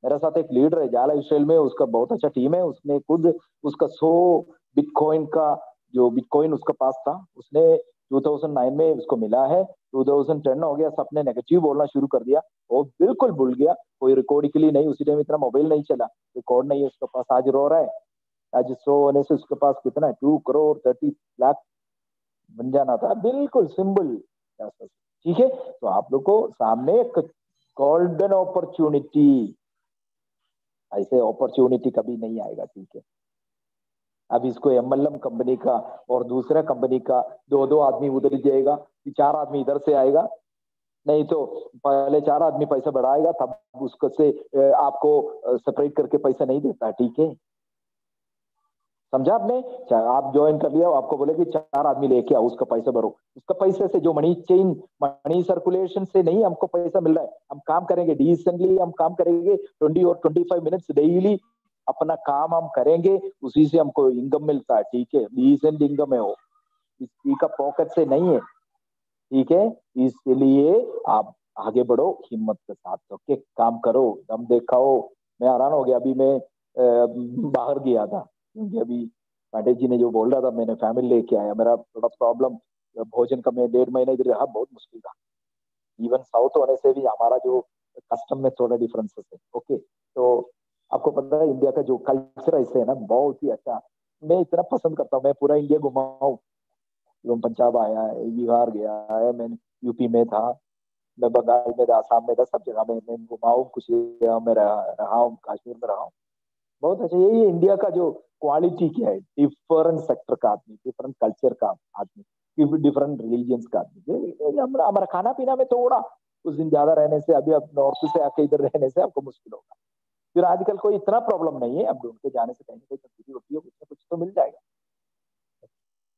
मेरे साथ एक लीडर है जाला इसराइल में, उसका बहुत अच्छा टीम है, उसने खुद उसका 100 बिटकॉइन का जो बिटकॉइन उसका पास था, उसने 2009 में उसको मिला है, 2010 हो गया, सबने नेगेटिव बोलना शुरू कर दिया, वो बिल्कुल भूल गया। कोई रिकॉर्ड के लिए नहीं, उसी टाइम इतना मोबाइल नहीं चला, रिकॉर्ड नहीं है उसके पास, आज रो रहा है। आज 100 होने से उसके पास कितना है, 2 करोड़ 30 लाख बन जाना था, बिल्कुल सिंपल। ठीक है, तो आप लोग को सामने गोल्डन अपॉर्चुनिटी, ऐसे अपॉर्चुनिटी कभी नहीं आएगा, ठीक है? अब इसको एमएलएम कंपनी का और दूसरा कंपनी का 2-2 आदमी उधर ही जाएगा, 4 आदमी इधर से आएगा, नहीं तो पहले 4 आदमी पैसा बढ़ाएगा, तब उसको से आपको सेपरेट करके पैसा नहीं देता, ठीक है? समझा आपने? आप ज्वाइन कर लिया, आपको बोले कि 4 आदमी लेके आओ, उसका पैसा भरो, उसका पैसे से जो मनी चेंज, मनी सर्कुलेशन से नहीं हमको पैसा मिल रहा है। हम काम करेंगे डिसेंटली, हम काम करेंगे 20 और 25 मिनट्स डेली, अपना काम हम करेंगे, उसी से हमको इनकम मिलता है, ठीक है? डिसेंट इनकम है वो, किसी का पॉकेट से नहीं है, ठीक है? इसलिए आप आगे बढ़ो, हिम्मत के साथ, ओके? काम करो, दम दिखाओ। मैं हैरान हो गया, अभी मैं बाहर गया था, क्योंकि अभी पांडे जी ने जो बोल रहा था, मैंने फैमिली लेके आया, मेरा थोड़ा प्रॉब्लम भोजन का, मैं 1.5 महीना इधर रहा, बहुत मुश्किल था। इवन साउथ होने से भी हमारा जो कस्टम में थोड़ा डिफरेंसेस है, ओके? तो आपको पता है इंडिया का जो कल्चर ऐसे है ना, बहुत ही अच्छा, मैं इतना पसंद करता हूँ, मैं पूरा इंडिया घुमाऊँ, एवं पंजाब आया है, बिहार गया है, मैं यूपी में था, मैं बंगाल में था, आसाम में था, सब जगह में मैं घुमाऊँ, कुछ जगह में रहा हूँ, कश्मीर में रहा हूँ। बहुत अच्छा, यही इंडिया का जो क्वालिटी क्या है, डिफरेंट सेक्टर का आदमी, डिफरेंट कल्चर का आदमी, डिफरेंट रिलीजियंस का आदमी। हमारा खाना पीना में थोड़ा कुछ दिन ज्यादा रहने से, अभी अब नॉर्थ से आके इधर रहने से आपको मुश्किल होगा। फिर आजकल कोई इतना प्रॉब्लम नहीं है, अब ढूंढ के जाने से कहीं ना कहीं तब्दीली होती है, कुछ ना कुछ तो मिल जाएगा।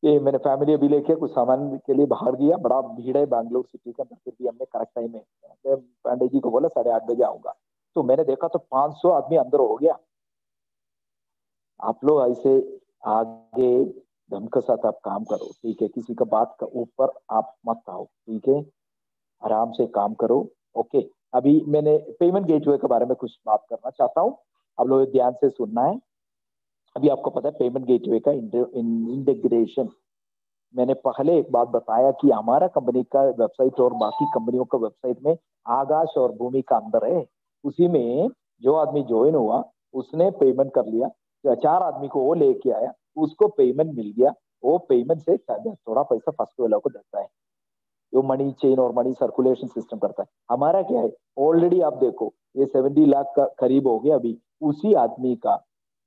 ये मैंने फैमिली अभी लेके कुछ सामान के लिए बाहर गया, बड़ा भीड़ है बैंगलोर सिटी का, फिर भी हमने करेक्ट टाइम में, मैं पांडे जी को बोला 8:30 बजे आऊंगा, तो मैंने देखा तो 500 आदमी अंदर हो गया। आप लोग ऐसे आगे दम के साथ आप काम करो, ठीक है? किसी का बात का ऊपर आप मत आओ, ठीक है? आराम से काम करो, ओके? अभी मैंने पेमेंट गेटवे के बारे में कुछ बात करना चाहता हूँ, आप लोग ध्यान से सुनना है। अभी आपको पता है पेमेंट गेटवे का इंटीग्रेशन मैंने पहले एक बात बताया कि हमारा कंपनी का वेबसाइट और बाकी कंपनियों का वेबसाइट में आकाश और भूमि का अंदर है। उसी में जो आदमी ज्वाइन हुआ उसने पेमेंट कर लिया, 4 आदमी को वो लेके आया, उसको पेमेंट मिल गया, वो पेमेंट से थोड़ा पैसा फर्स्ट वाला को देता है, जो मनी चेन और मनी सर्कुलेशन सिस्टम करता है। हमारा क्या है, ऑलरेडी आप देखो ये 70 लाख का करीब हो गया अभी, उसी आदमी का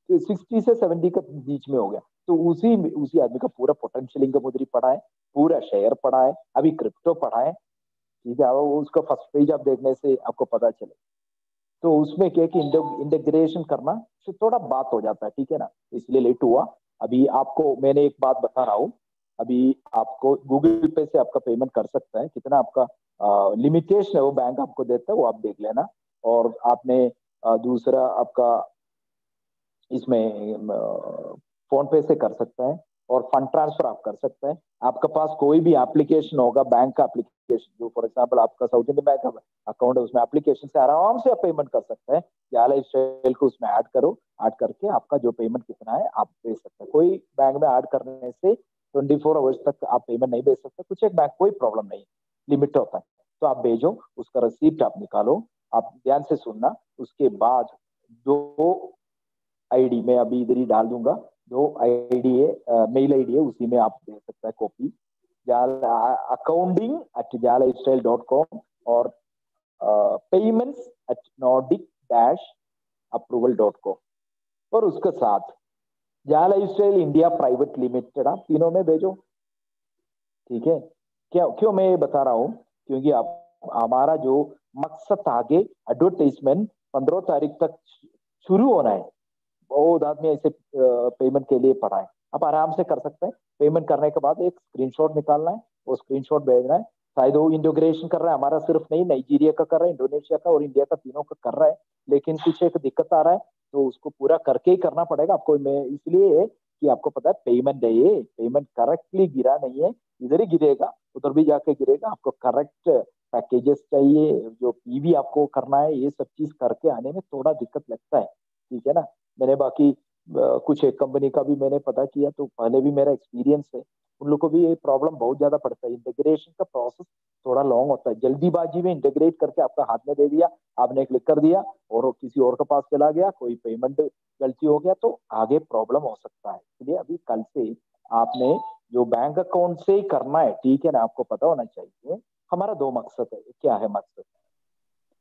60 से 70 के बीच में हो गया, तो उसी आदमी का पूरा पोटेंशियल इनकम उधर ही पड़ा है, पूरा शेयर पड़ा है, अभी क्रिप्टो पड़ा है। ठीक है, वो उसका फर्स्ट पेज आप देखने से आपको पता चले। तो उसमें क्या है कि इंटीग्रेशन करना तो थोड़ा बात हो जाता है, ठीक है ना, इसलिए लेट हुआ। अभी आपको मैंने एक बात बता रहा हूँ, अभी आपको गूगल पे से आपका पेमेंट कर सकता है, कितना आपका लिमिटेशन है वो बैंक आपको देता है, वो आप देख लेना। और आपने दूसरा आपका इसमें फोन पे से कर सकता है, और फंड ट्रांसफर आप कर सकते हैं। आपके पास कोई भी एप्लीकेशन होगा, बैंक का एप्लीकेशन, जो फॉर एग्जांपल आपका साउथ इंडियन बैंक का अकाउंट है, उसमें एप्लीकेशन से आराम से आप पेमेंट कर सकते हैं। या लाइफ स्टाइल को उसमें ऐड करो, ऐड करके आपका जो पेमेंट कितना है आप भेज सकते हैं। कोई बैंक में ऐड करने से 24 आवर्स तक आप पेमेंट नहीं भेज सकते, कुछ एक बैंक कोई प्रॉब्लम नहीं, लिमिट होता है। तो आप भेजो, उसका रिसीप्ट आप निकालो, आप ध्यान से सुनना। उसके बाद जो आईडी मैं अभी इधर ही डाल दूंगा, जो आईडी है मेल आईडी है, उसी में आप दे सकते हैं कॉपी, accounting@jalistyle.com और payments@nordic-approval.com, और उसके साथ जाला स्टाइल इंडिया प्राइवेट लिमिटेड, आप तीनों में भेजो। ठीक है, क्या क्यों मैं ये बता रहा हूँ, क्योंकि आप हमारा जो मकसद आगे एडवर्टाइजमेंट 15 तारीख तक शुरू होना है, बहुत आदमी ऐसे पेमेंट के लिए पड़ा है। आप आराम से कर सकते हैं। पेमेंट करने के बाद एक स्क्रीनशॉट निकालना है, वो स्क्रीनशॉट भेजना है। शायद वो इंटीग्रेशन कर रहा है, हमारा सिर्फ नहीं, नाइजीरिया का कर रहा है, इंडोनेशिया का और इंडिया का, तीनों का कर रहा है, लेकिन कुछ एक दिक्कत आ रहा है, तो उसको पूरा करके ही करना पड़ेगा आपको। मैं इसलिए कि आपको पता है पेमेंट है, ये पेमेंट करेक्टली गिरा नहीं है, इधर ही गिरेगा, उधर भी जाके गिरेगा। आपको करेक्ट पैकेजेस चाहिए, जो पीवी आपको करना है, ये सब चीज करके आने में थोड़ा दिक्कत लगता है। ठीक है ना, मैंने बाकी कुछ एक कंपनी का भी मैंने पता किया, तो पहले भी मेरा एक्सपीरियंस है, उन लोग को भी ये प्रॉब्लम बहुत ज्यादा पड़ता है। इंटीग्रेशन का प्रोसेस थोड़ा लॉन्ग होता है, जल्दीबाजी में इंटीग्रेट करके आपका हाथ में दे दिया, आपने क्लिक कर दिया और वो किसी और के पास चला गया, कोई पेमेंट गलती हो गया तो आगे प्रॉब्लम हो सकता है। इसलिए अभी कल से आपने जो बैंक अकाउंट से ही करना है, ठीक है ना, आपको पता होना चाहिए। हमारा 2 मकसद है, क्या है मकसद?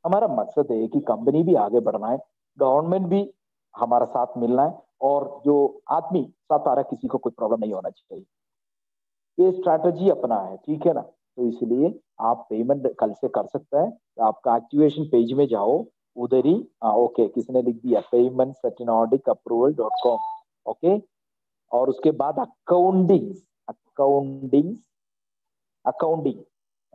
हमारा मकसद है कि कंपनी भी आगे बढ़ना है, गवर्नमेंट भी हमारा साथ मिलना है, और जो आदमी साथ आ रहा है किसी को कोई प्रॉब्लम नहीं होना चाहिए, ये स्ट्रैटेजी अपना है। ठीक है ना, तो इसलिए आप पेमेंट कल से कर सकते हैं। तो आपका एक्टिवेशन पेज में जाओ, उधर ही ओके, किसने लिख दिया, payments@nordic-approval.com, ओके। और उसके बाद accounting, accounting accounting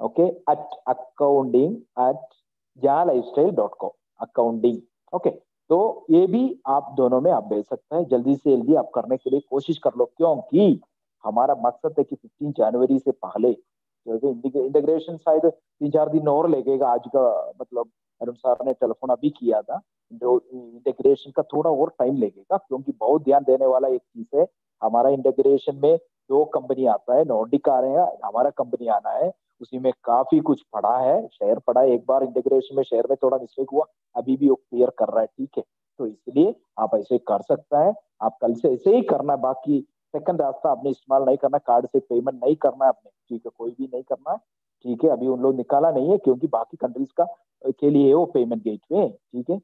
okay, @accounting@jalifestyle.com, accounting, okay. तो ये भी आप दोनों में आप भेज सकते हैं, जल्दी से जल्दी आप करने के लिए कोशिश कर लो, क्योंकि हमारा मकसद है कि 15 जनवरी से पहले इंटीग्रेशन शायद 3-4 दिन और लगेगा, आज का मतलब अरुण सर ने टेलीफोन अभी किया था, जो इंटीग्रेशन का थोड़ा और टाइम लगेगा, क्योंकि बहुत ध्यान देने वाला एक चीज है। हमारा इंटीग्रेशन में 2 कंपनी आता है, नॉर्डिक आ रहे हैं, हमारा कंपनी आना है, उसी में काफी कुछ पड़ा है, शेयर पड़ा है। एक बार इंटीग्रेशन में शेयर में थोड़ा मिस्टेक हुआ, अभी भी वो क्लियर कर रहा है, ठीक है। तो इसलिए आप ऐसे कर सकता है, आप कल से ऐसे ही करना, बाकी सेकंड रास्ता आपने इस्तेमाल नहीं करना, कार्ड से पेमेंट नहीं करना है आपने, ठीक है, कोई भी नहीं करना है। ठीक है, अभी उन लोग निकाला नहीं है, क्योंकि बाकी कंट्रीज का के लिए वो पेमेंट गेटवे, ठीक है।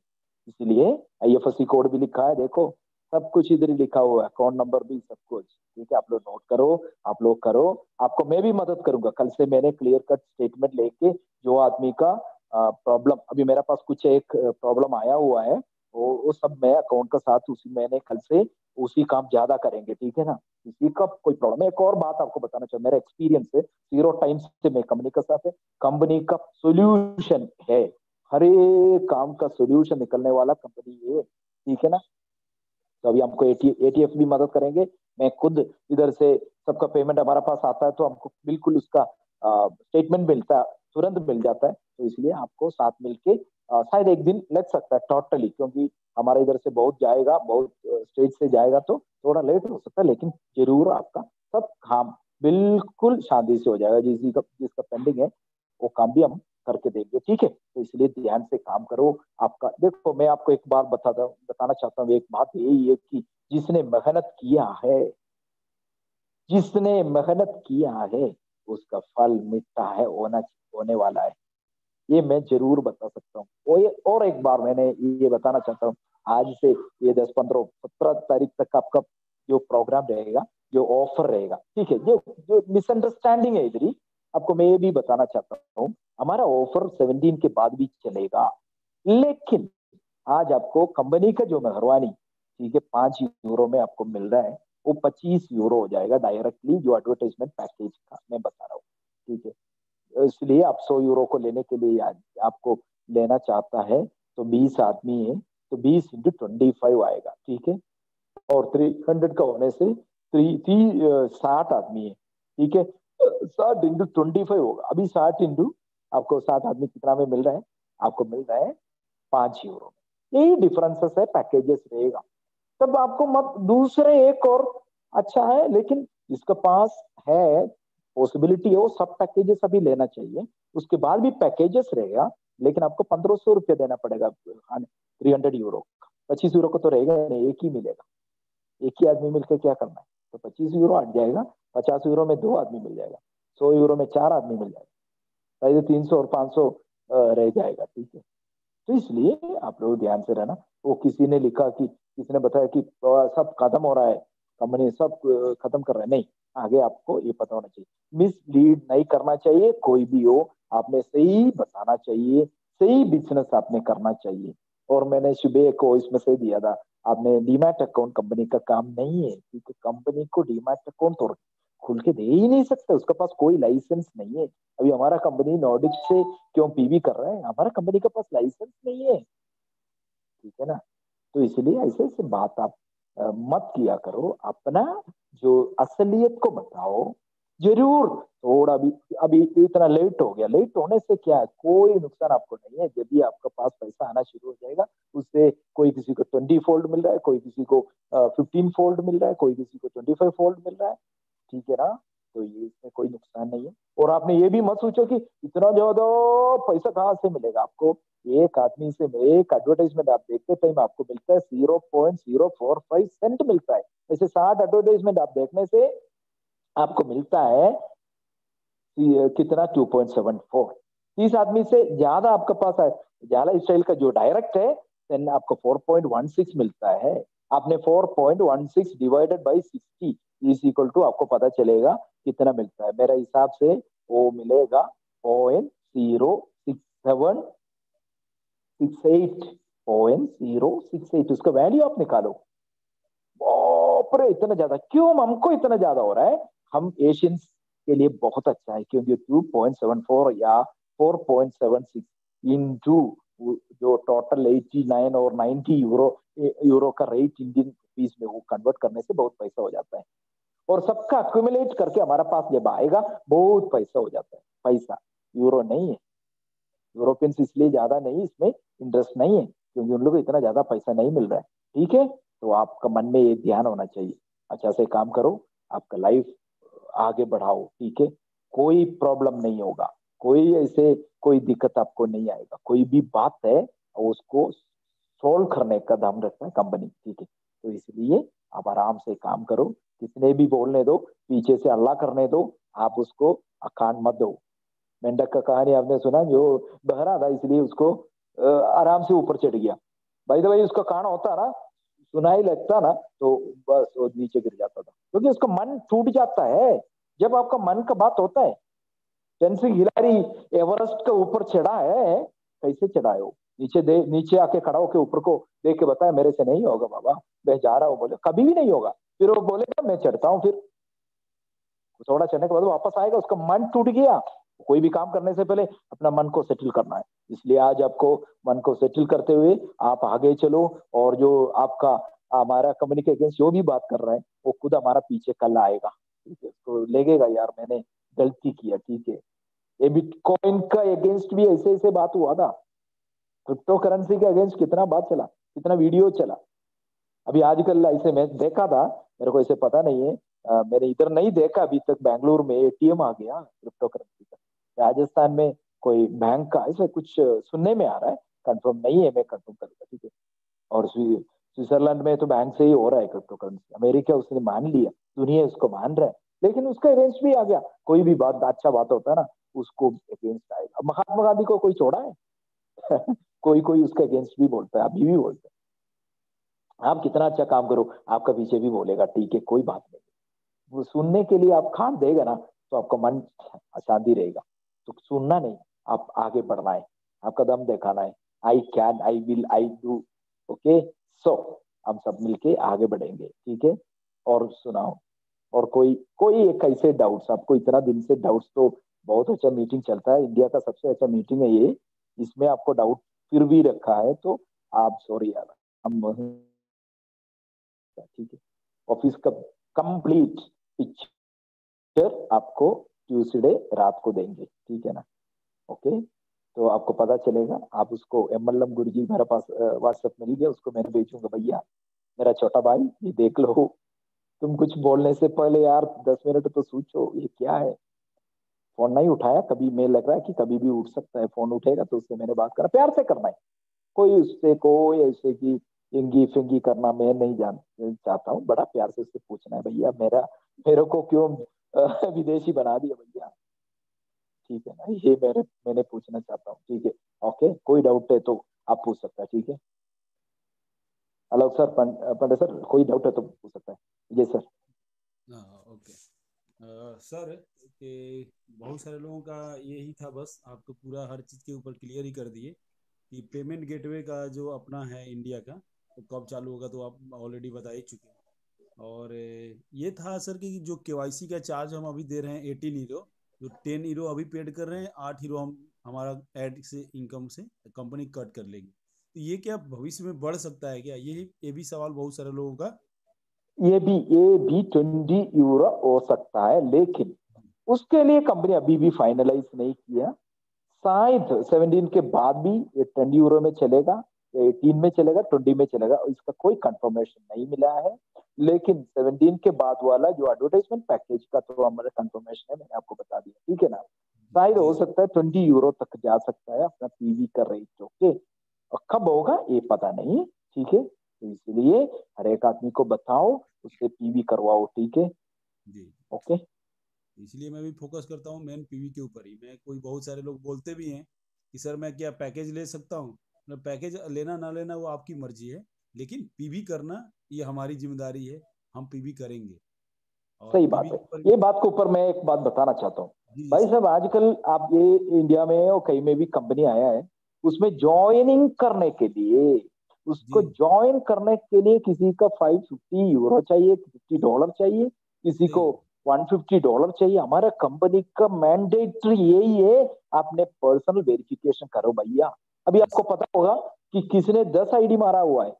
इसलिए आईएफएससी कोड भी लिखा है, देखो सब कुछ इधर ही लिखा हुआ है, अकाउंट नंबर भी सब कुछ, ठीक है। आप लोग नोट करो, आप लोग करो, आपको मैं भी मदद करूंगा। कल से मैंने क्लियर कट स्टेटमेंट लेके, जो आदमी का प्रॉब्लम, अभी मेरे पास कुछ एक प्रॉब्लम आया हुआ है, वो सब मैं अकाउंट का साथ उसी मैंने कल से उसी काम ज्यादा करेंगे, ठीक है ना। किसी का कोई प्रॉब्लम है, एक और बात आपको बताना चाहिए, मेरा एक्सपीरियंस है, 0 टाइम से मैं कंपनी के साथ है, कंपनी का सोल्यूशन है, हर एक काम का सोल्यूशन निकलने वाला कंपनी ये, ठीक है ना। तो अभी हमको एटीएफ भी मदद करेंगे, मैं खुद इधर से सबका पेमेंट हमारा पास आता है, तो हमको बिल्कुल उसका स्टेटमेंट मिलता है, तुरंत मिल जाता है। तो इसलिए आपको साथ मिलके शायद एक दिन लग सकता है टोटली, क्योंकि हमारे इधर से बहुत जाएगा, बहुत स्टेट से जाएगा, तो थोड़ा लेट हो सकता है, लेकिन जरूर आपका सब काम बिल्कुल शांति से हो जाएगा। जिसका पेंडिंग है वो काम भी हम करके देंगे, ठीक है। तो इसलिए ध्यान से काम करो। आपका देखो, मैं आपको एक बार बताना चाहता हूँ, एक बात यही है कि जिसने मेहनत किया है, जिसने मेहनत किया है उसका फल मीठा है, होने वाला है। ये मैं जरूर बता सकता हूँ। और एक बार मैंने ये बताना चाहता हूँ, आज से ये 10, 15, 17 तारीख तक आपका जो प्रोग्राम रहेगा, जो ऑफर रहेगा, ठीक है, जो जो मिसअंडरस्टैंडिंग है इधर ही, आपको मैं ये भी बताना चाहता हूँ, हमारा ऑफर 17 के बाद भी चलेगा। लेकिन आज आपको कंपनी का जो मेहरबानी, ठीक है, 5 यूरो में आपको मिल रहा है, वो 25 यूरो हो जाएगा डायरेक्टली, जो एडवर्टाइजमेंट पैकेज का मैं बता रहा हूँ, ठीक है। इसलिए आप 100 यूरो को लेने के लिए आपको लेना चाहता है, तो 20 आदमी है, तो 20 × 25 आएगा, ठीक है। और 300 का होने से 60 आदमी है, ठीक है। 60 × 25 होगा। अभी 60 इंटू आपको 60 आदमी कितना में मिल रहा है, आपको मिल रहा है 5 यूरो में। यही डिफरेंसेस है, पैकेजेस रहेगा। तब आपको मत दूसरे एक और अच्छा है, लेकिन जिसके पास है पॉसिबिलिटी है वो सब पैकेजेस अभी लेना चाहिए। उसके बाद भी पैकेजेस रहेगा, लेकिन आपको 1500 रुपया देना पड़ेगा 300 यूरो। 25 यूरो को तो रहेगा नहीं, एक ही मिलेगा। एक ही आदमी मिलकर क्या करना है, तो 25 यूरो हट जाएगा। 50 यूरो में 2 आदमी मिल जाएगा, 100 यूरो में 4 आदमी मिल जाएगा, 300 और 500 रह जाएगा, ठीक है। तो इसलिए आप लोग ध्यान से रहना। वो किसी ने लिखा कि, किसी ने बताया कि सब खत्म हो रहा है, कंपनी सब खत्म कर रहा है, नहीं। आगे आपको ये पता होना चाहिए, मिसलीड नहीं करना चाहिए कोई भी हो, आपने सही बताना चाहिए, सही बिजनेस आपने करना चाहिए। और मैंने सुबह को इसमें से दिया था, आपने डीमैट अकाउंट कंपनी का काम नहीं है, क्योंकि कंपनी को डीमैट अकाउंट तो खुल के दे ही नहीं सकते, उसके पास कोई लाइसेंस नहीं है। अभी हमारा कंपनी नॉर्डिक से क्यों पीवी कर रहा है, हमारा कंपनी के पास लाइसेंस नहीं है, ठीक है ना। तो इसलिए ऐसे ऐसे बात आप मत किया करो, अपना जो असलियत को बताओ। जरूर थोड़ा भी, अभी इतना लेट हो गया, लेट होने से क्या है, कोई नुकसान आपको नहीं है। जब भी आपका पास पैसा आना शुरू हो जाएगा, उससे कोई किसी को 20 फोल्ड मिल रहा है, कोई किसी को 15 फोल्ड मिल रहा है, कोई किसी को 25 फोल्ड मिल रहा है, ठीक है ना। तो ये इसमें कोई नुकसान नहीं है। और आपने ये भी मत सोचो कि इतना ज्यादा पैसा कहाँ से मिलेगा आपको। एक आदमी से, एक एडवर्टाइजमेंट आप देखते टाइम आपको मिलता है 0.045 सेंट मिलता है। ऐसे 60 एडवर्टाइजमेंट आप देखने से आपको मिलता है कितना, 2.74। 30 आदमी से ज्यादा आपके पास है, जाला स्टाइल का जो डायरेक्ट है, देन आपको 4.16 मिलता है। आपने 4.16 divided by 60 is equal to, आपको पता चलेगा कितना मिलता है। मेरे हिसाब से वो मिलेगा 0.0768, उसका वैल्यू आप निकालो। बाप रे, इतना ज्यादा क्यों, हमको इतना ज्यादा हो रहा है। हम एशियंस के लिए बहुत अच्छा है, क्योंकि 2.74 या 4.76 इंटू जो टोटल 89 और 90 यूरो यूरो का रेट इंडियन रुपीस में, वो कन्वर्ट करने से बहुत पैसा हो जाता है। और सबका अक्यूमुलेट करके हमारा पास जब आएगा, बहुत पैसा हो जाता है। पैसा यूरो नहीं है, यूरोपियंस इसलिए ज्यादा नहीं, इसमें इंटरेस्ट नहीं है, क्योंकि उन लोगों को इतना ज्यादा पैसा नहीं मिल रहा है, ठीक है। तो आपका मन में ये ध्यान होना चाहिए, अच्छा से काम करो, आपका लाइफ आगे बढ़ाओ, ठीक है। कोई प्रॉब्लम नहीं होगा, कोई ऐसे कोई दिक्कत आपको नहीं आएगा। कोई भी बात है उसको सोल्व करने का दम रखता है कंपनी, ठीक है। तो इसलिए आप आराम से काम करो, किसने भी बोलने दो, पीछे से अल्लाह करने दो, आप उसको अकान मत दो। मेंढक का कहानी आपने सुना, जो बहरा था इसलिए उसको आराम से ऊपर चढ़ गया। भाई तो भाई उसका कान होता ना, सुनाई लगता ना, तो बस वो नीचे गिर जाता था, क्योंकि उसका मन टूट जाता है जब आपका मन का बात होता है। टेंसिंग हिलारी एवरेस्ट के ऊपर चढ़ा है, कैसे चढ़ा है वो, नीचे आके खड़ा होके ऊपर को देख के बताया मेरे से नहीं होगा बाबा, मैं जा रहा हूँ, बोले कभी भी नहीं होगा। फिर वो बोलेगा मैं चढ़ता हूँ, फिर थोड़ा चढ़ने के बाद वापस आएगा, उसका मन टूट गया। कोई भी काम करने से पहले अपना मन को सेटल करना है। इसलिए आज आपको मन को सेटल करते हुए आप आगे चलो, और जो आपका हमारा कंपनी के अगेंस्ट जो भी बात कर रहा है, वो खुद हमारा पीछे कल आएगा, ठीक है। तो लगेगा यार मैंने गलती किया, ठीक है। ये बिटकॉइन का अगेंस्ट भी ऐसे ऐसे बात हुआ था, क्रिप्टो करेंसी के अगेंस्ट कितना बात चला, कितना वीडियो चला। अभी आजकल ऐसे मैं देखा था, मेरे को ऐसे पता नहीं है, मैंने इधर नहीं देखा अभी तक, बैंगलोर में एटीएम आ गया क्रिप्टो करेंसी का। राजस्थान में कोई बैंक का ऐसा कुछ सुनने में आ रहा है, कंफर्म नहीं है, मैं कंफर्म करूंगा, ठीक है। और स्विट्जरलैंड में तो बैंक से ही हो रहा है क्रिप्टो करेंसी। अमेरिका उसने मान लिया, दुनिया उसको मान रहा है, लेकिन उसका अगेंस्ट भी आ गया। कोई भी बात अच्छा बात होता है ना, उसको अगेंस्ट आएगा। महात्मा गांधी को कोई छोड़ा है? कोई कोई उसके अगेंस्ट भी बोलता है, अभी भी बोलता है। आप कितना अच्छा काम करो, आपका पीछे भी बोलेगा, ठीक है, कोई बात नहीं। वो सुनने के लिए आप खान देगा ना, तो आपका मन शांति रहेगा। तो सुनना नहीं, आप आगे बढ़ना है, आपका दम दिखाना है। I can, I will, I do. Okay, so हम सब मिलके आगे बढ़ेंगे, ठीक है। और सुनाओ, और कोई कोई एक ऐसे डाउट्स आपको? इतना दिन से डाउट्स तो, बहुत अच्छा मीटिंग चलता है, इंडिया का सबसे अच्छा मीटिंग है ये। इसमें आपको डाउट फिर भी रखा है तो आप सॉरी यार, हम ठीक है। ऑफिस का कंप्लीट पिक्चर आपको ट्यूसडे रात को देंगे, ठीक है ना? ओके, तो आपको पता चलेगा। आप उसको एमएलएम गुरुजी मेरे पास व्हाट्सएप मिल गया, उसको मैंने भेजूंगा, भैया मेरा छोटा भाई ये देख लो। तुम कुछ बोलने से पहले यार 10 मिनट तो सोचो ये क्या है। फोन नहीं उठाया कभी, मैं लग रहा है कि कभी भी उठ सकता है, फोन उठेगा तो उससे मैंने बात करा, प्यार से करना है। कोई उससे कोई ऐसे की इंगी फिंगी करना मैं नहीं जान चाहता हूँ। बड़ा प्यार से उससे पूछना है, भैया मेरा मेरे को क्यों विदेशी बना दिया भैया, ठीक है ना? ये मैंने पूछना चाहता हूँ, ठीक है। ओके, कोई डाउट है तो आप पूछ सकता है, ठीक है। हेलो सर, पंडे सर, कोई डाउट है तो पूछ सकता है जी सर।
हाँ, ओके। सर, कि बहुत सारे लोगों का यही था, बस आप तो पूरा हर चीज़ के ऊपर क्लियर ही कर दिए कि पेमेंट गेटवे का जो अपना है इंडिया का, तो कब चालू होगा तो आप ऑलरेडी बता ही चुके हैं। और ये था सर कि जो केवाईसी का चार्ज हम अभी दे रहे हैं 18 यूरो, जो 10 यूरो अभी पेड कर रहे हैं, 8 यूरो हम हमारा ऐड से इनकम से कंपनी कट कर लेगी। तो ये क्या भविष्य में बढ़ सकता है क्या? ये भी सवाल बहुत सारे लोगों का।
ये भी 20 यूरो हो सकता है, लेकिन उसके लिए कंपनी अभी भी फाइनलाइज नहीं किया। शायद 17 के बाद भी ये 20 यूरो में चलेगा, 18 में चलेगा, 20 में चलेगा, इसका कोई कंफर्मेशन नहीं मिला है। लेकिन 17 के बाद वाला जो एडवर्टाइजमेंट पैकेज का तो हमारा कंफर्मेशन है, मैंने आपको बता दिया, ठीक है ना? शायद
जी
हो
सर।
सकता है 20 यूरो तक जा सकता है अपना पीवी का रेट, ओके। और कब होगा ये पता नहीं, ठीक है। तो इसलिए हर एक आदमी को बताओ, उससे पीवी करवाओ, ठीक है।
जी,
ओके,
इसलिए मैं भी फोकस करता हूँ मेन पीवी के ऊपर ही। मैं कोई बहुत सारे लोग बोलते भी हैं कि सर मैं क्या पैकेज ले सकता हूँ? मतलब पैकेज लेना ना लेना वो आपकी मर्जी है, लेकिन पीवी करना ये हमारी जिम्मेदारी है, हम पीवी करेंगे। और
सही बात
पीवी
है।
के ऊपर।
ये बात के ऊपर मैं एक बात बताना चाहता हूँ।
जी जी
भाई
सर।
साहब, आजकल आप ये इंडिया में और कहीं में भी कंपनी आया है, उसमें ज्वाइनिंग करने के लिए,
जी
उसको ज्वाइन करने के लिए किसी का 550 यूरो चाहिए, $50 चाहिए, किसी
जी
को $150 चाहिए। हमारा कंपनी का मैंडेटरी यही है, आपने पर्सनल वेरिफिकेशन करो भैया। अभी
यस।
आपको पता होगा कि किसने 10 आईडी मारा हुआ है।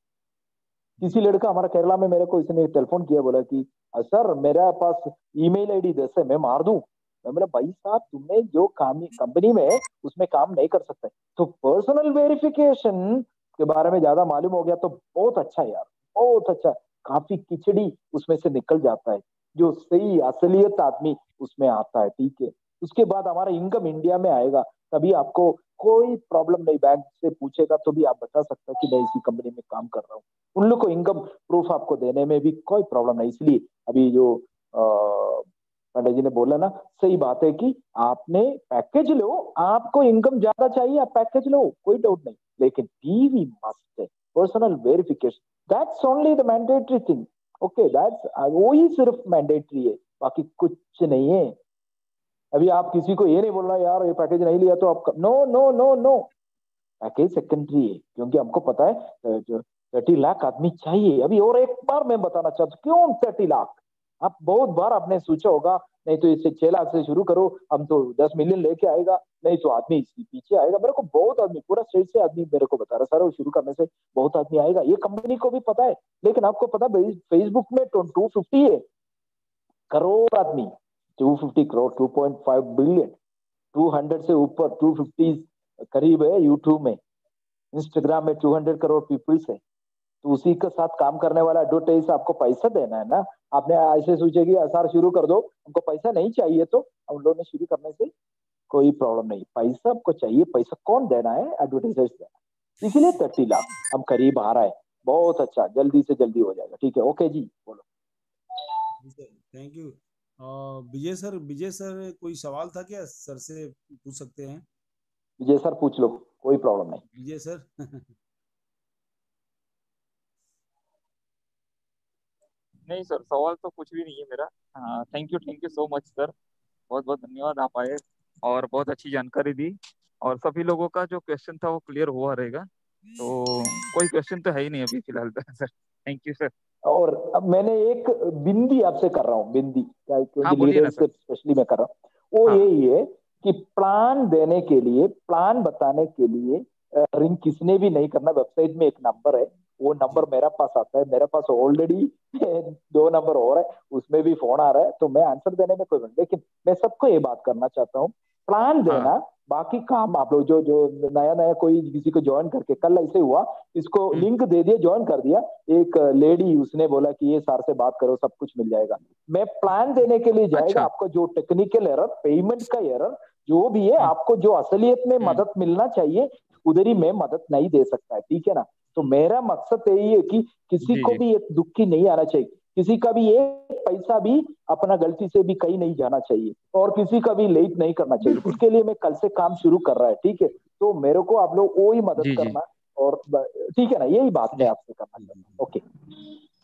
किसी
जी
लड़का हमारा केरला में, मेरे को इसने टेलीफोन किया, बोला कि सर मेरा पास ईमेल आईडी 10 है, मैं मार दूं? मैं बोला भाई साहब, तुमने जो काम कंपनी में है उसमें काम नहीं कर सकते। तो पर्सनल वेरिफिकेशन के बारे में ज्यादा मालूम हो गया तो बहुत अच्छा है यार, बहुत अच्छा। काफी खिचड़ी उसमें से निकल जाता है, जो सही असलियत आदमी उसमें आता है, ठीक है। उसके बाद हमारा इनकम इंडिया में आएगा, तभी आपको कोई प्रॉब्लम नहीं। बैंक से पूछेगा तो भी आप बता सकते हैं कि मैं इसी कंपनी में काम कर रहा हूँ। उन लोग को इनकम प्रूफ आपको देने में भी कोई प्रॉब्लम नहीं। इसलिए अभी जो पंडित जी ने बोला ना, सही बात है कि आपने पैकेज लो, आपको इनकम ज्यादा चाहिए, आप पैकेज लो, कोई डाउट नहीं, लेकिन पीवी मस्ट है, personal verification, that's only the mandatory thing. Okay, that's वो ही सिर्फ मैंडेटरी है, बाकी कुछ नहीं है। अभी आप किसी को ये नहीं बोलना यार ये पैकेज नहीं लिया तो आप, no no no no. Package secondary है, क्योंकि हमको पता है जो 30 लाख आदमी चाहिए। अभी और एक बार मैं बताना चाहता हूँ, क्यों 30 लाख? आप बहुत बार आपने सोचा होगा, नहीं तो इससे 6 लाख से शुरू करो, हम तो 10 मिलियन लेके आएगा, नहीं तो आदमी इसके पीछे आएगा। मेरे को बहुत आदमी, पूरा स्टेट से आदमी मेरे को बता रहा, सर वो शुरू करने से बहुत आदमी आएगा, ये कंपनी को भी पता है। लेकिन आपको पता फेसबुक में 250 है करोड़ आदमी, 250 करोड़, 2.5 बिलियन, 200 से ऊपर, 250 करीब है यूट्यूब में। इंस्टाग्राम में 200 करोड़ पीपल्स है। तो उसी के साथ काम करने वाला एडवर्टाइज आपको पैसा देना है ना। आपने ऐसे सोचे कि एसआर शुरू कर दो, हमको पैसा नहीं चाहिए, तो हम लोगों ने शुरू करने से कोई प्रॉब्लम नहीं। पैसा आपको चाहिए, पैसा कौन देना है? एडवर्टाइजर्स देना। इसीलिए 30 लाख हम करीब आ रहा है। बहुत अच्छा, जल्दी से जल्दी हो जाएगा। ठीक है, ओके जी, बोलो।
जी sir, thank you. Vijay sir कोई सवाल था क्या सर से पूछ सकते हैं?
विजय सर पूछ लो, कोई प्रॉब्लम नहीं।
विजय सर
नहीं सर, सवाल तो कुछ भी नहीं है मेरा। हाँ, thank you so much sir. बहुत बहुत धन्यवाद, आप आए और बहुत अच्छी जानकारी दी। और सभी लोगों का जो क्वेश्चन था वो क्लियर हुआ रहेगा। तो कोई क्वेश्चन तो है ही नहीं अभी फिलहाल तो सर। Thank you sir.
और अब मैंने एक बिंदी आपसे कर रहा हूँ, बिंदी,
हाँ
क्योंकि
बोलिए
लीडर
ना सर।
से स्पेशली मैं कर रहा हूँ, वो
हाँ
यही है कि प्लान देने के लिए, प्लान बताने के लिए रिंग किसने भी नहीं करना। वेबसाइट में एक नंबर है, वो नंबर
जी
मेरा पास आता है, मेरे पास ऑलरेडी 2 नंबर और है, उसमें भी फोन आ रहा है, तो मैं आंसर देने में कोई, लेकिन मैं सबको ये बात करना चाहता हूँ, प्लान
हाँ।
देना, बाकी काम आप लोग जो जो नया नया कोई किसी को ज्वाइन करके, कल ऐसे हुआ, इसको
हम्म।
लिंक दे दिया, ज्वाइन कर दिया, एक लेडी, उसने बोला कि ये सर से बात करो, सब कुछ मिल जाएगा। मैं प्लान देने के लिए जाएगा,
अच्छा।
आपको जो टेक्निकल एरर, पेमेंट का एरर जो भी है,
हम्म।
आपको जो असलियत में
हम्म।
मदद मिलना चाहिए, उधर ही मैं मदद नहीं दे सकता है, ठीक है ना। तो मेरा मकसद यही है कि किसी
जी
को
जी।
भी एक दुखी नहीं आना चाहिए, किसी का भी एक पैसा भी अपना गलती से भी कहीं नहीं जाना चाहिए, और किसी का भी लेट नहीं करना चाहिए।
बिल्कुल।
उसके लिए मैं कल से काम शुरू कर रहा है, ठीक है। तो मेरे को आप लोग वो ही मदद
जी जी
करना, और ठीक है ना, यही बात मैं
जी।
आपसे करना
जी जी
चाहता
जी।
हूँ। ओके।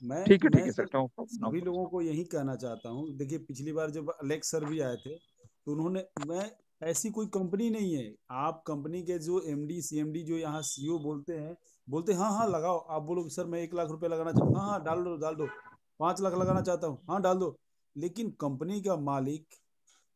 मैं
ठीक है
sir
sir, no problem no
सभी
प्रॉब्लम।
लोगों को यही कहना चाहता हूँ। देखिए पिछली बार जब अलेक्स सर भी आए थे तो उन्होंने, मैं, ऐसी कोई कंपनी नहीं है, आप कंपनी के जो एमडी सीएमडी जो यहाँ सीईओ बोलते हाँ हाँ लगाओ, आप बोलो कि सर मैं 1 लाख रुपए लगाना चाहता, हाँ हाँ डाल दो डाल दो, 5 लाख लगाना चाहता हूँ, हाँ डाल दो। लेकिन कंपनी का मालिक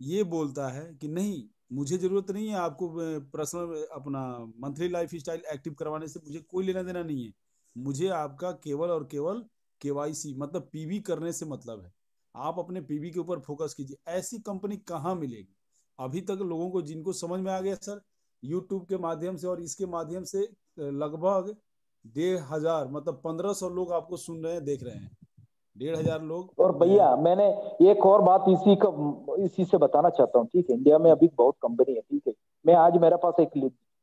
ये बोलता है कि नहीं, मुझे जरूरत नहीं है आपको पर्सनल अपना मंथली लाइफ स्टाइल एक्टिव करवाने से, मुझे कोई लेना देना नहीं है, मुझे आपका केवल और केवल केवाईसी मतलब पीवी करने से मतलब है, आप अपने पीवी के ऊपर फोकस कीजिए। ऐसी कंपनी कहाँ मिलेगी? अभी तक लोगों को जिनको समझ में आ गया सर, यूट्यूब के माध्यम से और इसके माध्यम से लगभग 1,500 मतलब 1,500 लोग आपको सुन रहे हैं, देख रहे हैं, 1,500 लोग।
और भैया मैंने एक और बात इसी से बताना चाहता हूँ, ठीक है। इंडिया में
जी
अभी बहुत कंपनी है, ठीक है। मैं आज मेरे पास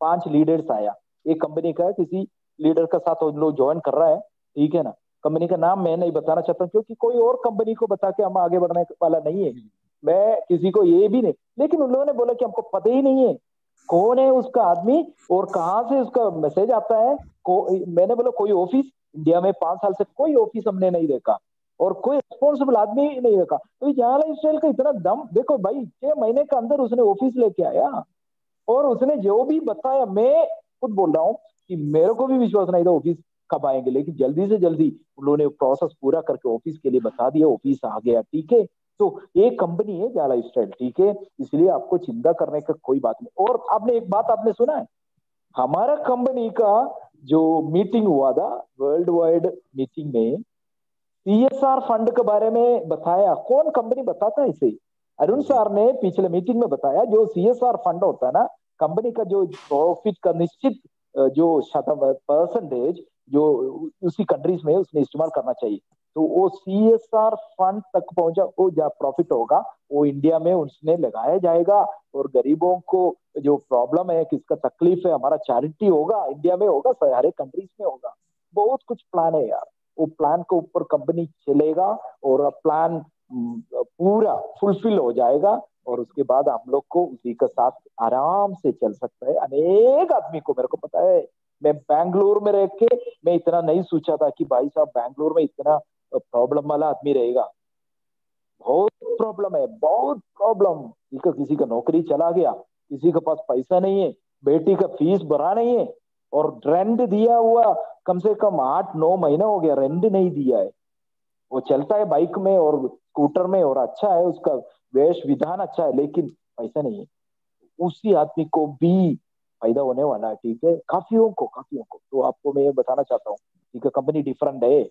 5 लीडर्स आया, एक कंपनी का है, किसी लीडर का साथ वो लोग ज्वाइन कर रहा है, ठीक है ना। कंपनी का नाम मैं नहीं बताना चाहता, क्योंकि कोई और कंपनी को बता के हम आगे बढ़ने वाला नहीं है।
जी
मैं किसी को ये भी नहीं, लेकिन उन लोगों ने बोला कि हमको पता ही नहीं है कौन है उसका आदमी और कहाँ से उसका मैसेज आता है। मैंने बोला कोई ऑफिस, इंडिया में 5 साल से कोई ऑफिस हमने नहीं देखा, और कोई रिस्पॉन्सिबल आदमी ही नहीं देखा। तो यहाँ स्टाइल का इतना दम देखो भाई, 6 महीने के अंदर उसने ऑफिस लेके आया, और उसने जो भी बताया, मैं खुद बोल रहा हूँ कि मेरे को भी विश्वास नहीं था ऑफिस कब आएंगे, लेकिन जल्दी से जल्दी उन्होंने प्रोसेस पूरा करके ऑफिस के लिए बता दिया, ऑफिस आ गया, ठीक है। तो एक कंपनी है जाला स्टाइल, ठीक है, इसलिए आपको चिंता करने का कोई बात नहीं। और आपने एक बात आपने सुना है, हमारा कंपनी का जो मीटिंग हुआ था, वर्ल्ड वाइड मीटिंग में, सीएसआर फंड के बारे में बताया, कौन कंपनी बताता है इसे? अरुण
जी
सर ने पिछले मीटिंग में बताया, जो सीएसआर फंड होता है ना, कंपनी का जो प्रॉफिट का निश्चित जो शतम परसेंटेज जो उसी कंट्रीज में उसने इस्तेमाल करना चाहिए, तो वो सीएसआर फंड तक पहुंचा, वो जो प्रॉफिट होगा वो इंडिया में उसने लगाया जाएगा, और गरीबों को जो प्रॉब्लम है, किसका तकलीफ है, हमारा चैरिटी होगा, इंडिया में होगा, सारे कंट्रीज में होगा। बहुत कुछ प्लान है यार, वो प्लान के ऊपर कंपनी चलेगा, और प्लान पूरा फुलफिल हो जाएगा, और उसके बाद हम लोग को उसी के साथ आराम से चल सकता है। अनेक आदमी को मेरे को पता है, मैं बैंगलोर में रह के मैं इतना नहीं सोचा था कि भाई साहब बैंगलोर में इतना प्रॉब्लम वाला आदमी रहेगा। बहुत प्रॉब्लम है, बहुत प्रॉब्लम। किसी का नौकरी चला गया, किसी के पास पैसा नहीं है, बेटी का फीस भरा नहीं है, और रेंट दिया हुआ कम से कम 8-9 महीना हो गया, रेंट नहीं दिया है। वो चलता है बाइक में और स्कूटर में, और अच्छा है, उसका वेश विधान अच्छा है, लेकिन पैसा नहीं है। उसी आदमी को भी फायदा होने वाला है, ठीक है, काफियों को। तो आपको मैं ये बताना चाहता हूँ, ठीक है, कंपनी डिफरेंट है,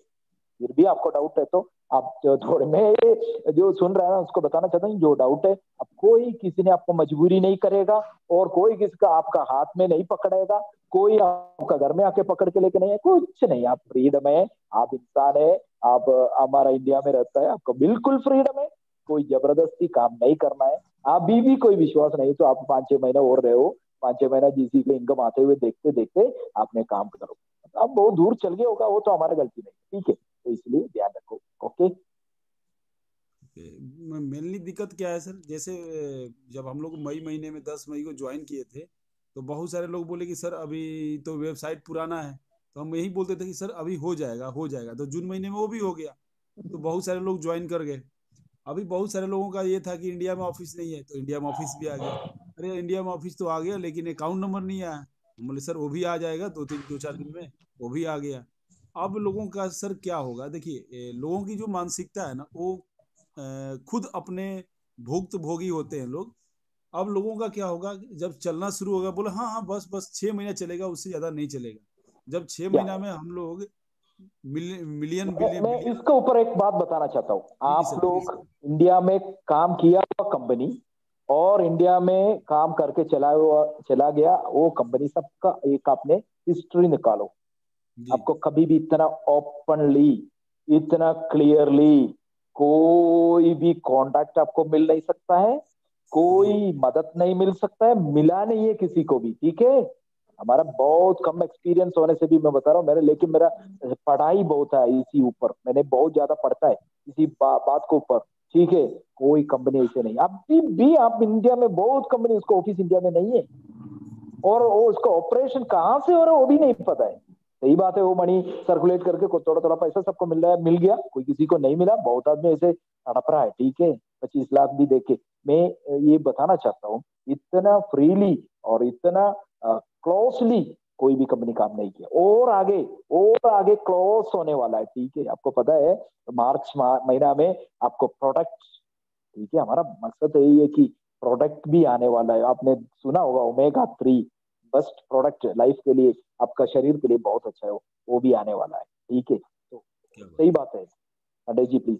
फिर भी आपको डाउट है तो आप जो थोड़े मैं जो सुन रहा है ना उसको बताना चाहता हूँ, जो डाउट है, अब कोई किसी ने आपको मजबूरी नहीं करेगा, और कोई किसका आपका हाथ में नहीं पकड़ेगा, कोई आपका घर में आके पकड़ के लेके नहीं है, कुछ नहीं, आप फ्रीडम है, आप इंसान है, आप हमारा इंडिया में रहता है, आपको बिल्कुल फ्रीडम है, कोई जबरदस्ती काम नहीं करना है। अभी भी कोई विश्वास नहीं तो आप 5-6 महीने और रहे हो, 5-6 महीना जिसी के इनकम आते हुए देखते देखते आपने काम करो। अब बहुत दूर चल गया होगा, वो तो हमारा गलती नहीं, ठीक है, तो इसलिए ध्यान रखो। ओके।
मेनली दिक्कत क्या है सर, जैसे जब हम लोग मई महीने में 10 मई को ज्वाइन किए थे, तो बहुत सारे लोग बोले कि सर अभी तो वेबसाइट पुराना है, तो हम यही बोलते थे कि सर अभी हो जाएगा हो जाएगा, तो जून महीने में वो भी हो गया, तो बहुत सारे लोग ज्वाइन कर गए। अभी बहुत सारे लोगों का ये था कि इंडिया में ऑफिस नहीं है, तो इंडिया में ऑफिस भी आ गया। अरे इंडिया में ऑफिस तो आ गया लेकिन अकाउंट नंबर नहीं आया, हम बोले सर वो भी आ जाएगा 2-4 दिन में, वो भी आ गया। अब लोगों का सर क्या होगा, देखिए लोगों की जो मानसिकता है ना वो खुद अपने भुक्त भोगी होते हैं लोग। अब लोगों का क्या होगा, जब चलना शुरू होगा बोले हाँ हाँ बस बस 6 महीना चलेगा, उससे ज्यादा नहीं चलेगा। जब छह
या
महीना में हम लोग मिलियन
मैं
बिलियन
मैं
बिलियन।
इसके ऊपर एक बात बताना चाहता हूँ,
जी जी
आप
सर प्लीज।
लोग इंडिया में काम किया हुआ कंपनी और इंडिया में काम करके चला गया वो कंपनी, सबका एक आपने हिस्ट्री निकालो।
जी
आपको कभी भी इतना ओपनली, इतना क्लियरली कोई भी कॉन्टैक्ट आपको मिल नहीं सकता है,
जी
कोई मदद नहीं मिल सकता है, मिला नहीं है किसी को भी, ठीक है। हमारा बहुत कम एक्सपीरियंस होने से भी मैं बता रहा हूँ मेरे, लेकिन मेरा पढ़ाई बहुत है इसी ऊपर, मैंने बहुत ज्यादा पढ़ता है इसी बात के ऊपर, ठीक है। कोई कंपनी ऐसे नहीं, अभी भी आप इंडिया में बहुत कंपनी, उसको ऑफिस इंडिया में नहीं है, और वो उसका ऑपरेशन कहाँ से हो रहा है वो भी नहीं पता है। सही बात है, वो मनी सर्कुलेट करके थोड़ा थोड़ा पैसा सबको मिल रहा है, मिल गया, कोई किसी को नहीं मिला, बहुत आदमी ऐसे तड़प रहा है, ठीक है, 25 लाख भी देके। मैं ये बताना चाहता हूँ, इतना फ्रीली और इतना क्लोजली कोई भी कंपनी काम नहीं किया, और आगे क्लोज होने वाला है, ठीक है। आपको पता है मार्च महीना में आपको प्रोडक्ट, ठीक है, हमारा मकसद यही है कि प्रोडक्ट भी आने वाला है, आपने सुना होगा ओमेगा 3 बेस्ट प्रोडक्ट लाइफ के लिए, आपका शरीर के लिए बहुत अच्छा है, वो भी आने वाला है, ठीक है। तो
क्या
सही
बात
बात है। अजय जी प्लीज।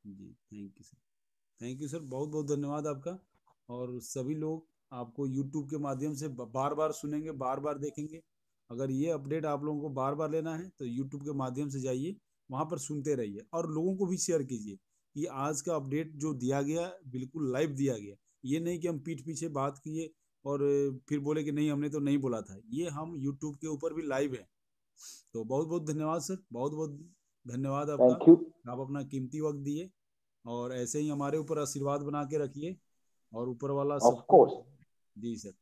है जी, thank you sir. Thank you sir, बहुत बहुत धन्यवाद आपका। और सभी लोग आपको यूट्यूब के माध्यम से बार बार सुनेंगे, बार बार देखेंगे। अगर ये अपडेट आप लोगों को बार बार लेना है तो यूट्यूब के माध्यम से जाइए, वहाँ पर सुनते रहिए और लोगों को भी शेयर कीजिए कि आज का अपडेट जो दिया गया बिल्कुल लाइव दिया गया। ये नहीं कि हम पीठ पीछे बात किए और फिर बोले कि नहीं हमने तो नहीं बोला था, ये हम यूट्यूब के ऊपर भी लाइव है। तो बहुत बहुत धन्यवाद सर, बहुत बहुत धन्यवाद आपका।
Thank you.
आप अपना कीमती वक्त दिए और ऐसे ही हमारे ऊपर आशीर्वाद बना के रखिए और ऊपर वाला
ऑफ
सबको।
कोर्स।
जी सर।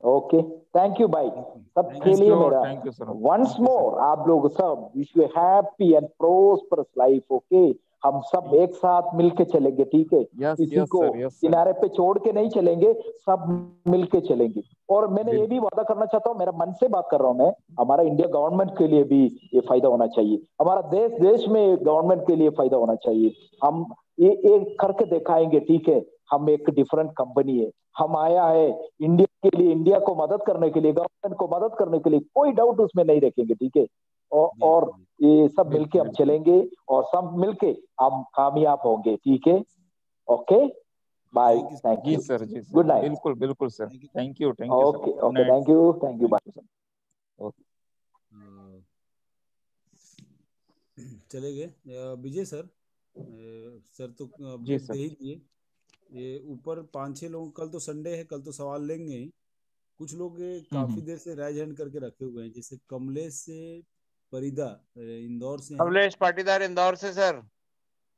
ओके। थैंक यू भाई,
थैंक यू
सबके
सर।
लिए मेरा
thank you sir,
once
thank you sir.
More, आप लोग सब wish you happy and prosperous life, okay. हम सब एक साथ मिलके चलेंगे, ठीक है,
यस
किसी
यस
को
सर, यस सर।
किनारे पे छोड़ के नहीं चलेंगे, सब मिलके चलेंगे। और मैंने ये भी
बिल्कुल
वादा करना चाहता हूँ, मेरा मन से बात कर रहा हूँ मैं, हमारा इंडिया गवर्नमेंट के लिए भी ये फायदा होना चाहिए, हमारा देश देश में गवर्नमेंट के लिए फायदा होना चाहिए। हम ये करके दिखाएंगे, ठीक है। हम एक डिफरेंट कंपनी है, हम आया है इंडिया के लिए, इंडिया को मदद करने के लिए, गवर्नमेंट को मदद करने के लिए, कोई डाउट उसमें नहीं रखेंगे, ठीक है।
जी
और
जी।
ये सब मिलके
बिल्कुल
हम
बिल्कुल।
चलेंगे, और सब मिलके हम कामयाब होंगे, ठीक है। Okay. Bye.
Thank you sir,
thank
जी
you.
Thank you
sir,
sir.
जी सर,
गुड नाइट।
बिल्कुल बिल्कुल sir.
Thank you sir.
Thank you sir.
Okay
good
okay,
night.
Thank you, thank you,
thank
bye.
You sir.
Okay.
चले गए विजय sir. Sir तो
जी
update
sir.
दे ही दिए। ये ऊपर 5-6 लोग, कल तो संडे है, कल तो सवाल लेंगे ही। कुछ लोग काफी
हम्म।
देर से राइज हैंड करके रखे हुए हैं, जैसे कमलेश से परिदा, इंदौर से हैं।
कमलेश पाटीदार इंदौर से सर।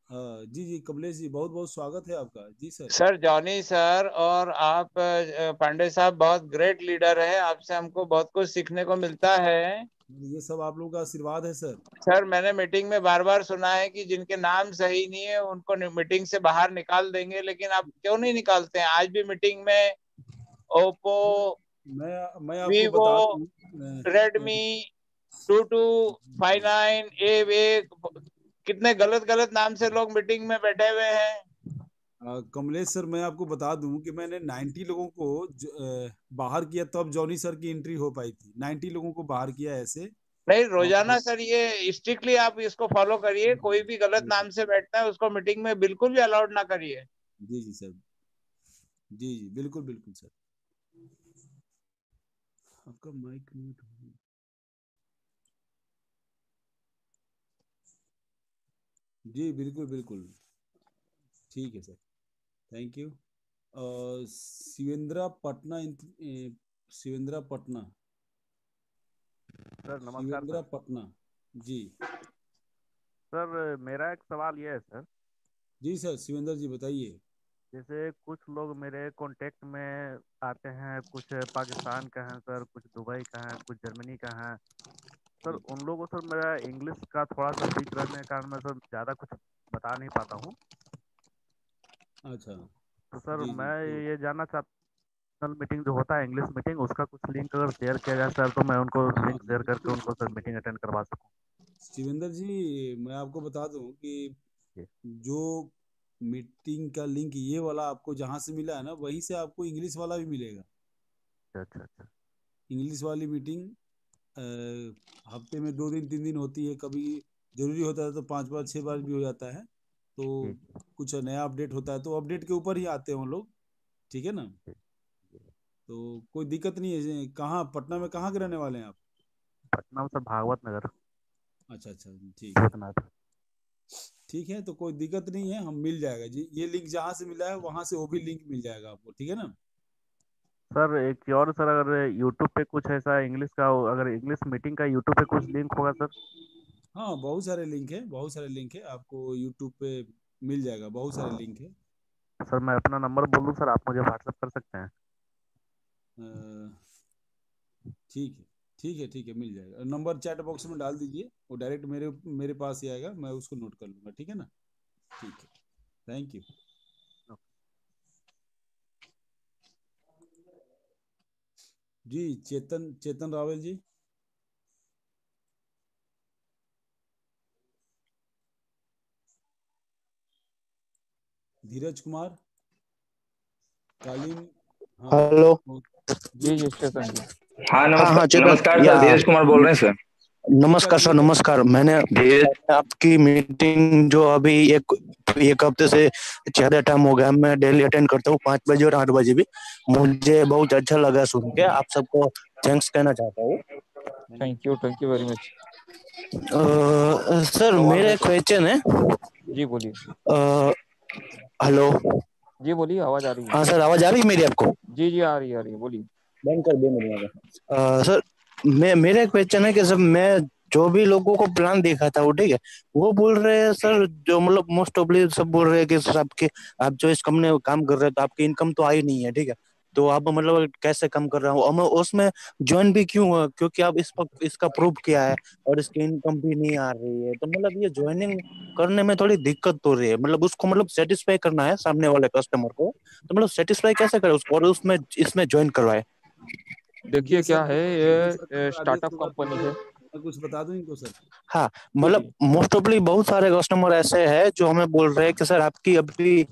जी जी कमलेश जी, बहुत बहुत स्वागत है आपका जी सर।
सर जॉनी सर और आप पांडे साहब बहुत ग्रेट लीडर है, आपसे हमको बहुत कुछ सीखने को मिलता है।
ये सब आप लोगों का आशीर्वाद है सर।
सर मैंने मीटिंग में बार बार सुना है कि जिनके नाम सही नहीं है उनको मीटिंग से बाहर निकाल देंगे, लेकिन आप क्यों नहीं निकालते हैं? आज भी मीटिंग में ओप्पो,
मैं आपको
वीवो,
बता दूं
रेडमी 2259 ए, कितने गलत गलत नाम से लोग मीटिंग में बैठे हुए हैं।
कमलेश सर, मैं आपको बता दूं कि मैंने 90 लोगों को बाहर किया, तब जॉनी सर की एंट्री हो पाई थी। 90 लोगों को बाहर किया ऐसे,
नहीं रोजाना सर, ये स्ट्रिक्टली आप इसको फॉलो करिए। कोई भी गलत नाम से बैठता है उसको मीटिंग में बिल्कुल भी अलाउड ना करिए।
जी जी सर, जी जी बिल्कुल बिल्कुल सर। आपका माइक म्यूट हो गया। जी बिल्कुल बिल्कुल, ठीक है sir, thank you. Shivendra Patna Shivendra Patna,
sir नमस्कार
शिवेंद्रा
सर।
पटना जी।
सर मेरा एक सवाल ये है सर,
जी सर शिवेंद्र जी बताइए।
जैसे कुछ लोग मेरे कांटेक्ट में आते हैं, कुछ पाकिस्तान का है सर, कुछ दुबई का है, कुछ जर्मनी का है सर। उन लोगों को सर मेरा इंग्लिश का थोड़ा सा वीक रहने के कारण मैं सर ज़्यादा कुछ बता नहीं पाता हूँ।
अच्छा,
तो सर
जी जी,
मैं
तो
ये जानना चाहता हूँ, मीटिंग जो होता है इंग्लिश मीटिंग, उसका कुछ लिंक अगर शेयर किया जाए सर तो मैं उनको
हाँ
लिंक शेयर करके
बिल्कुल
उनको सर मीटिंग अटेंड करवा सकूँ।
शिवेंद्र जी, मैं आपको बता दूं कि
जी।
जो मीटिंग का लिंक ये वाला आपको जहां से मिला है ना, वहीं से आपको इंग्लिश वाला भी मिलेगा।
अच्छा अच्छा अच्छा।
इंग्लिश वाली मीटिंग हफ्ते में 2 दिन 3 दिन होती है, कभी जरूरी होता है तो 5 बार 6 बार भी हो जाता है। तो
जी
कुछ नया अपडेट होता है तो अपडेट के ऊपर ही आते हैं वो लोग, ठीक है ना।
जी जी।
तो कोई दिक्कत नहीं है। कहाँ पटना में कहाँ के रहने वाले हैं आप?
पटना में सर भागवत नगर,
अच्छा अच्छा, ठीक है,
भूतनाथ।
ठीक है, तो कोई दिक्कत नहीं है, हम मिल जाएगा जी। ये लिंक जहाँ से मिला है वहां से वो भी लिंक मिल जाएगा आपको, ठीक है ना।
सर एक और सर, अगर यूट्यूब पे कुछ ऐसा इंग्लिश का अगर इंग्लिश मीटिंग का यूट्यूब पे कुछ लिंक होगा सर।
हाँ बहुत सारे लिंक है, बहुत सारे लिंक है, आपको यूट्यूब पे मिल जाएगा, बहुत सारे लिंक है।
सर मैं अपना नंबर बोल दूं सर, आप मुझे व्हाट्सएप कर सकते हैं।
अ, ठीक है, ठीक है, ठीक है, मिल जाएगा। नंबर चैट बॉक्स में डाल दीजिए, वो डायरेक्ट मेरे मेरे पास ही आएगा, मैं उसको नोट कर लूंगा, ठीक है ना। ठीक है, थैंक यू। जी चेतन, चेतन रावल जी। धीरज कुमार कालीन, हाँ
हेलो।
जी
जी जी चेतन जी।
हाँ
हाँ हाँ चेतन,
नमस्कार
या
सर, धीरज कुमार बोल रहे हैं सर।
नमस्कार
नमस्कार सर,
धीरज जी।
नमस्कार। मैंने
धीरज,
आपकी मीटिंग जो अभी एक हफ्ते से ज्यादा टाइम हो गया, मैं डेली अटेंड करता हूँ 5 बजे और 8 बजे भी। मुझे बहुत अच्छा लगा सुन के, आप सबको थैंक्स कहना चाहता हूँ।
Thank you very much.
Sir
सवाल
मेरा
है
एक
सर?
क्वेश्चन है।
जी बोलिए।
हेलो।
जी बोलिए, आवाज आ रही है।
हाँ सर, आवाज आ रही है मेरी आपको?
जी जी आ रही है, बोलिए।
बंद कर दिया मैंने। सर मेरा क्वेश्चन है कि सर मैं जो भी लोगों को प्लान देखा था वो ठीक है, वो बोल रहे हैं सर, जो मतलब मोस्ट ऑफली सब बोल रहे हैं कि सर आपके, आप जो इस कंपनी में काम कर रहे हैं तो आपकी इनकम तो आई नहीं है, ठीक है। तो आप मतलब कैसे कम कर रहे हो, हम उसमें ज्वाइन भी क्यों हुआ, क्योंकि आप इसका प्रूफ किया है और इसकी इनकम भी नहीं आ रही है। तो मतलब ये ज्वाइनिंग करने में थोड़ी दिक्कत हो रही है, मतलब उसको मतलब सेटिस्फाई करना है सामने वाले कस्टमर को, तो मतलब सेटिस्फाई कैसे करे उसको और उसमें इसमें ज्वाइन करवाए।
देखिए
जी
क्या
सर,
है,
जी सर,
ये
आगे
स्टार्टअप
की बात
कंपनी
मैं
है।
मैं कुछ बता दूं इनको सर।
हाँ, मतलब
बोलिए।
मोस्ट ऑफली बहुत सारे कस्टमर ऐसे हैं जो हमें बोल रहे हैं कि सर आपकी अभी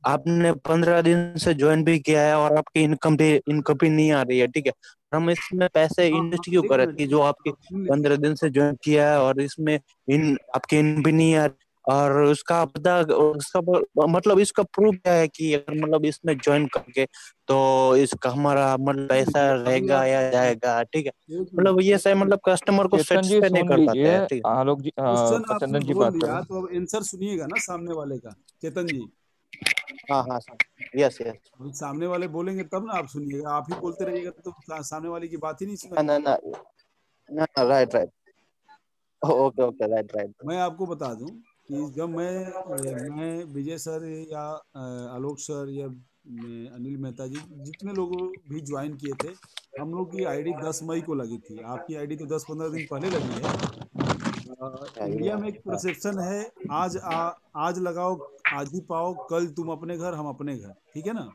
आपने 15 दिन से ज्वाइन भी किया है और आपकी इनकम भी नहीं आ रही है, ठीक है। हम इसमें पैसे
हाँ हाँ,
इन्वेस्ट क्यों
एक
करें
मिनट,
कि जो आपकी
हाँ, सुन लीजिए।
15 दिन से ज्वाइन किया है और इसमें इन आपकी इन भी नहीं आ रही, और उसका पता, मतलब इसका प्रूफ क्या है कि अगर मतलब इसमें ज्वाइन करके तो इसका हमारा मतलब
सुन
पैसा
लीजिए, अभी
रहेगा
आप
या जाएगा, ठीक है।
एक
मतलब
मिनट,
ये सही, मतलब कस्टमर को
चेतन जी
सेटिस्फाई नहीं
सुन
कर पाते
लीजिए,
हैं, ठीक है।
आलोक जी,
क्वेश्चन आपने
चंदन जी
बोल
बात कर रहे
दिया
हैं।
तो अब आंसर सुनिएगा ना सामने वाले का, चेतन जी।
हाँ हाँ सर, यस यस।
अभी सामने वाले बोलेंगे तब ना आप सुनिएगा, आप ही बोलते रहिएगा तो सामने वाले की बात ही नहीं
ना
सुनाई
ना
देगी।
ना ना, right right, okay okay, right right.
मैं आपको बता दूं कि जब मैं विजय सर या आलोक सर या अनिल मेहता जी, जितने लोगों भी ज्वाइन किए थे, हम लोग की आईडी 10 मई को लगी थी। आपकी आईडी तो 10-15 दिन पहले लगी है। इंडिया में एक परसेप्शन है, आज लगाओ आज ही पाओ, कल तुम अपने घर हम अपने घर, ठीक है ना।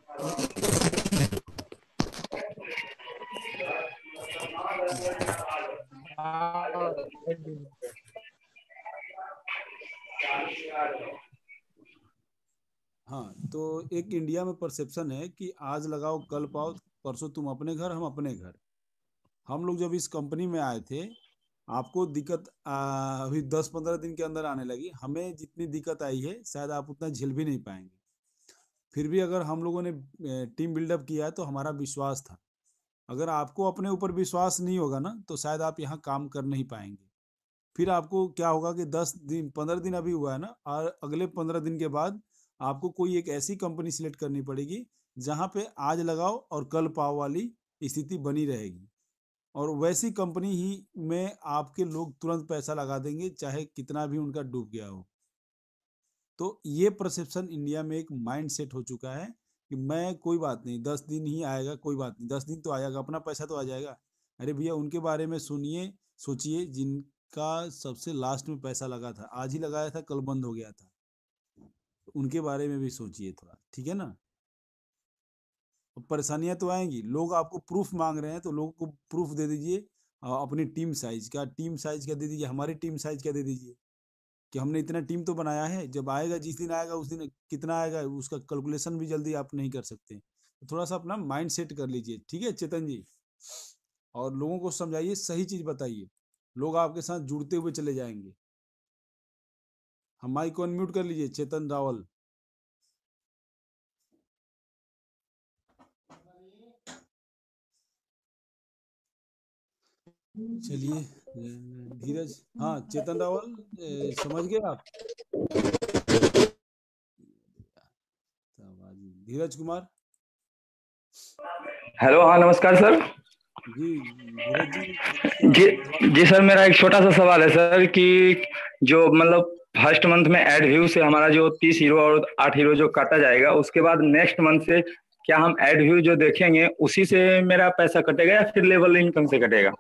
हाँ, तो एक इंडिया में परसेप्शन है कि आज लगाओ कल पाओ, परसों तुम अपने घर हम अपने घर। हम लोग जब इस कंपनी में आए थे आपको दिक्कत अभी 10-15 दिन के अंदर आने लगी। हमें जितनी दिक्कत आई है शायद आप उतना झेल भी नहीं पाएंगे। फिर भी अगर हम लोगों ने टीम बिल्डअप किया है तो हमारा विश्वास था। अगर आपको अपने ऊपर विश्वास नहीं होगा ना तो शायद आप यहाँ काम कर नहीं पाएंगे। फिर आपको क्या होगा कि 10 दिन 15 दिन अभी हुआ है ना, और अगले 15 दिन के बाद आपको कोई एक ऐसी कंपनी सिलेक्ट करनी पड़ेगी जहाँ पे आज लगाओ और कल पाओ वाली स्थिति बनी रहेगी। और वैसी कंपनी ही में आपके लोग तुरंत पैसा लगा देंगे, चाहे कितना भी उनका डूब गया हो। तो ये परसेप्शन इंडिया में एक माइंड सेट हो चुका है कि मैं कोई बात नहीं, 10 दिन ही आएगा, कोई बात नहीं, 10 दिन तो आएगा, अपना पैसा तो आ जाएगा। अरे भैया, उनके बारे में सुनिए, सोचिए जिनका सबसे लास्ट में पैसा लगा था, आज ही लगाया था, कल बंद हो गया था, उनके बारे में भी सोचिए थोड़ा, ठीक है ना। परेशानियां तो आएंगी, लोग आपको प्रूफ मांग रहे हैं तो लोगों को प्रूफ दे दीजिए। अपनी टीम साइज का दे दीजिए, हमारी टीम साइज का दे दीजिए कि हमने इतना टीम तो बनाया है। जब आएगा, जिस दिन आएगा उस दिन कितना आएगा उसका कैलकुलेशन भी जल्दी आप नहीं कर सकते। तो थोड़ा सा अपना माइंड सेट कर लीजिए, ठीक है चेतन जी। और लोगों को समझाइए, सही चीज बताइए, लोग आपके साथ जुड़ते हुए चले जाएंगे। हम माइक को अनम्यूट कर लीजिए, चेतन रावल। चलिए धीरज, हाँ चेतन रावल, समझ गए आप? धीरज कुमार।
हेलो, हाँ नमस्कार सर।
जी धीरज जी,
जी सर, मेरा एक छोटा सा सवाल है सर कि जो मतलब फर्स्ट मंथ में एड व्यू से हमारा जो 30 हीरो और 8 हीरो जो काटा जाएगा, उसके बाद नेक्स्ट मंथ से क्या हम एड व्यू जो देखेंगे उसी से मेरा पैसा कटेगा या फिर लेवल इनकम से कटेगा?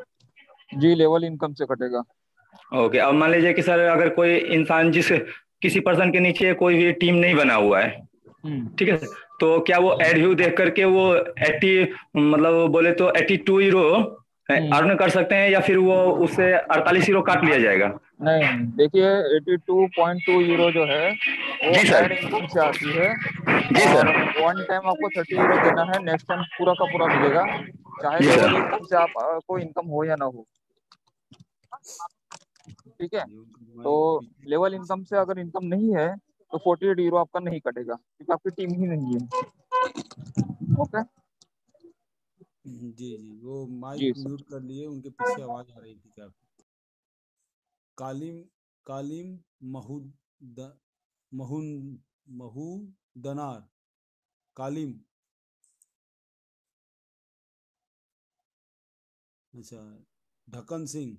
जी, लेवल इनकम से कटेगा।
ओके। अब मान लीजिए कि सर अगर कोई इंसान किसी पर्सन के नीचे कोई भी टीम नहीं बना हुआ है, ठीक है, तो क्या वो एड व्यू देख करके वो 80 मतलब बोले तो 82 हीरो अर्न कर सकते हैं या फिर वो उससे 48 हीरो काट लिया जाएगा?
नहीं, देखिए 82.2 यूरो जो है वो
जी सर।
एड इनकम से आती है।
जी
और
सर।
वन टाइम आपको 30 यूरो देना है, नेक्स्ट टाइम पूरा का पूरा मिलेगा, चाहे
जी
लेवल
सर।
इनकम से आप को इनकम हो या ना हो। ठीक है, तो लेवल इनकम से अगर इनकम नहीं है तो 48 यूरो आपका नहीं कटेगा, क्योंकि आपकी टीम ही नहीं है। ओके
जी जी, वो माइक
जी सर।
म्यूट कर लिए, उनके पीछे आवाज आ रही थी क्या? कालिम कालिम महून महूदनार कालिम, अच्छा, ढक्कन सिंह,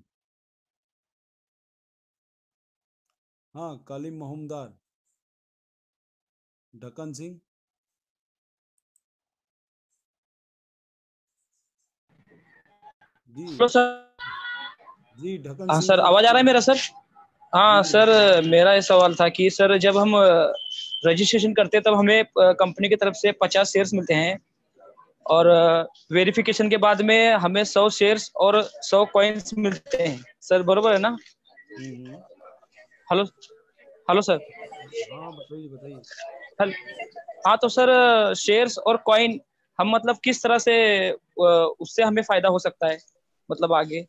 हाँ कालिम महूमदार, ढक्कन सिंह जी।
Hello sir.
जी ढक्कन
हाँ
सिंह
सर,
जी,
आवाज आ रहा है मेरा सर? हाँ
जी
सर, मेरा ये सवाल था कि सर जब हम रजिस्ट्रेशन करते हैं तब हमें कंपनी की तरफ से 50 शेयर्स मिलते हैं, और वेरिफिकेशन के बाद में हमें 100 शेयर्स और 100 कॉइन्स मिलते हैं सर, बरोबर है ना?
हम्म,
हेलो हेलो सर।
हाँ बताइए बताइए।
हाँ तो सर, शेयर्स और कॉइन हम मतलब किस तरह से उससे हमें फायदा हो सकता है, मतलब आगे?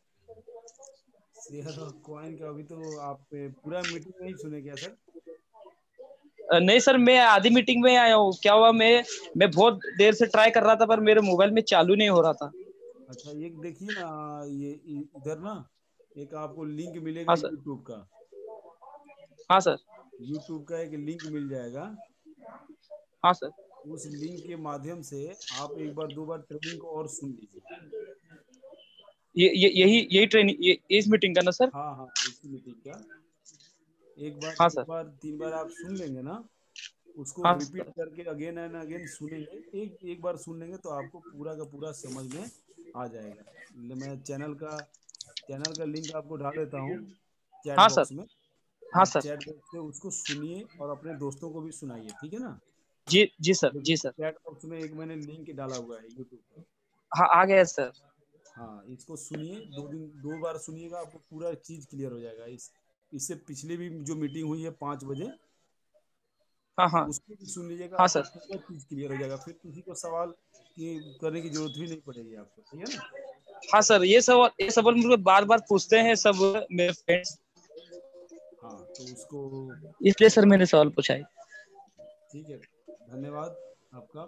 शेयर और कॉइन का अभी तो आप पूरा मीटिंग नहीं सुने क्या सर?
नहीं सर, मैं आधी मीटिंग में आया हूँ। क्या हुआ, मैं बहुत देर से ट्राई कर रहा था पर मेरे मोबाइल में चालू नहीं हो रहा था।
अच्छा, एक देखिए ना, ये इधर ना एक आपको लिंक मिलेगा
हाँ सर।
यूट्यूब का।
हाँ सर।
यूट्यूब का एक लिंक मिल जाएगा,
हाँ सर।
उस लिंक के माध्यम से आप एक बार 2 बार ट्रेनिंग को और सुन लीजिए।
यही ट्रेनिंग, इस मीटिंग का ना सर?
हाँ हाँ, इसी मीटिंग का एक बार
हाँ
2
सर।
बार 3 बार आप सुन लेंगे ना, उसको
हाँ
रिपीट
सर।
करके अगेन एंड अगेन सुनेंगे, एक बार सुन लेंगे तो आपको पूरा का पूरा समझ में आ जाएगा। मैं चैनल का लिंक आपको डाल देता हूँ चैट
हाँ सर।
बॉक्स में।
हाँ
आप
सर।
चैट बॉक्स से उसको सुनिए और अपने दोस्तों को भी सुनाइए, ठीक है ना।
जी जी सर,
देखिए
जी सर।
चैट बॉक्स में एक मैंने लिंक डाला हुआ है यूट्यूब का।
हाँ, आ गया सर।
हाँ, इसको सुनिए, 2 बार सुनिएगा, आपको पूरा चीज क्लियर हो जाएगा। इससे पिछले भी जो मीटिंग हुई है 5 बजे,
हाँ हाँ।
उसको भी सुन लीजिएगा,
हाँ
आपको
सर।
पूरा चीज क्लियर हो जाएगा, फिर किसी को सवाल की करने की जरूरत भी नहीं पड़ेगी आपको, ठीक है ना।
हाँ सर, ये सवाल मुझे बार बार पूछते हैं सब मेरे फ्रेंड्स,
हाँ तो उसको,
इसलिए सर मैंने सवाल पूछा है।
ठीक है, धन्यवाद आपका।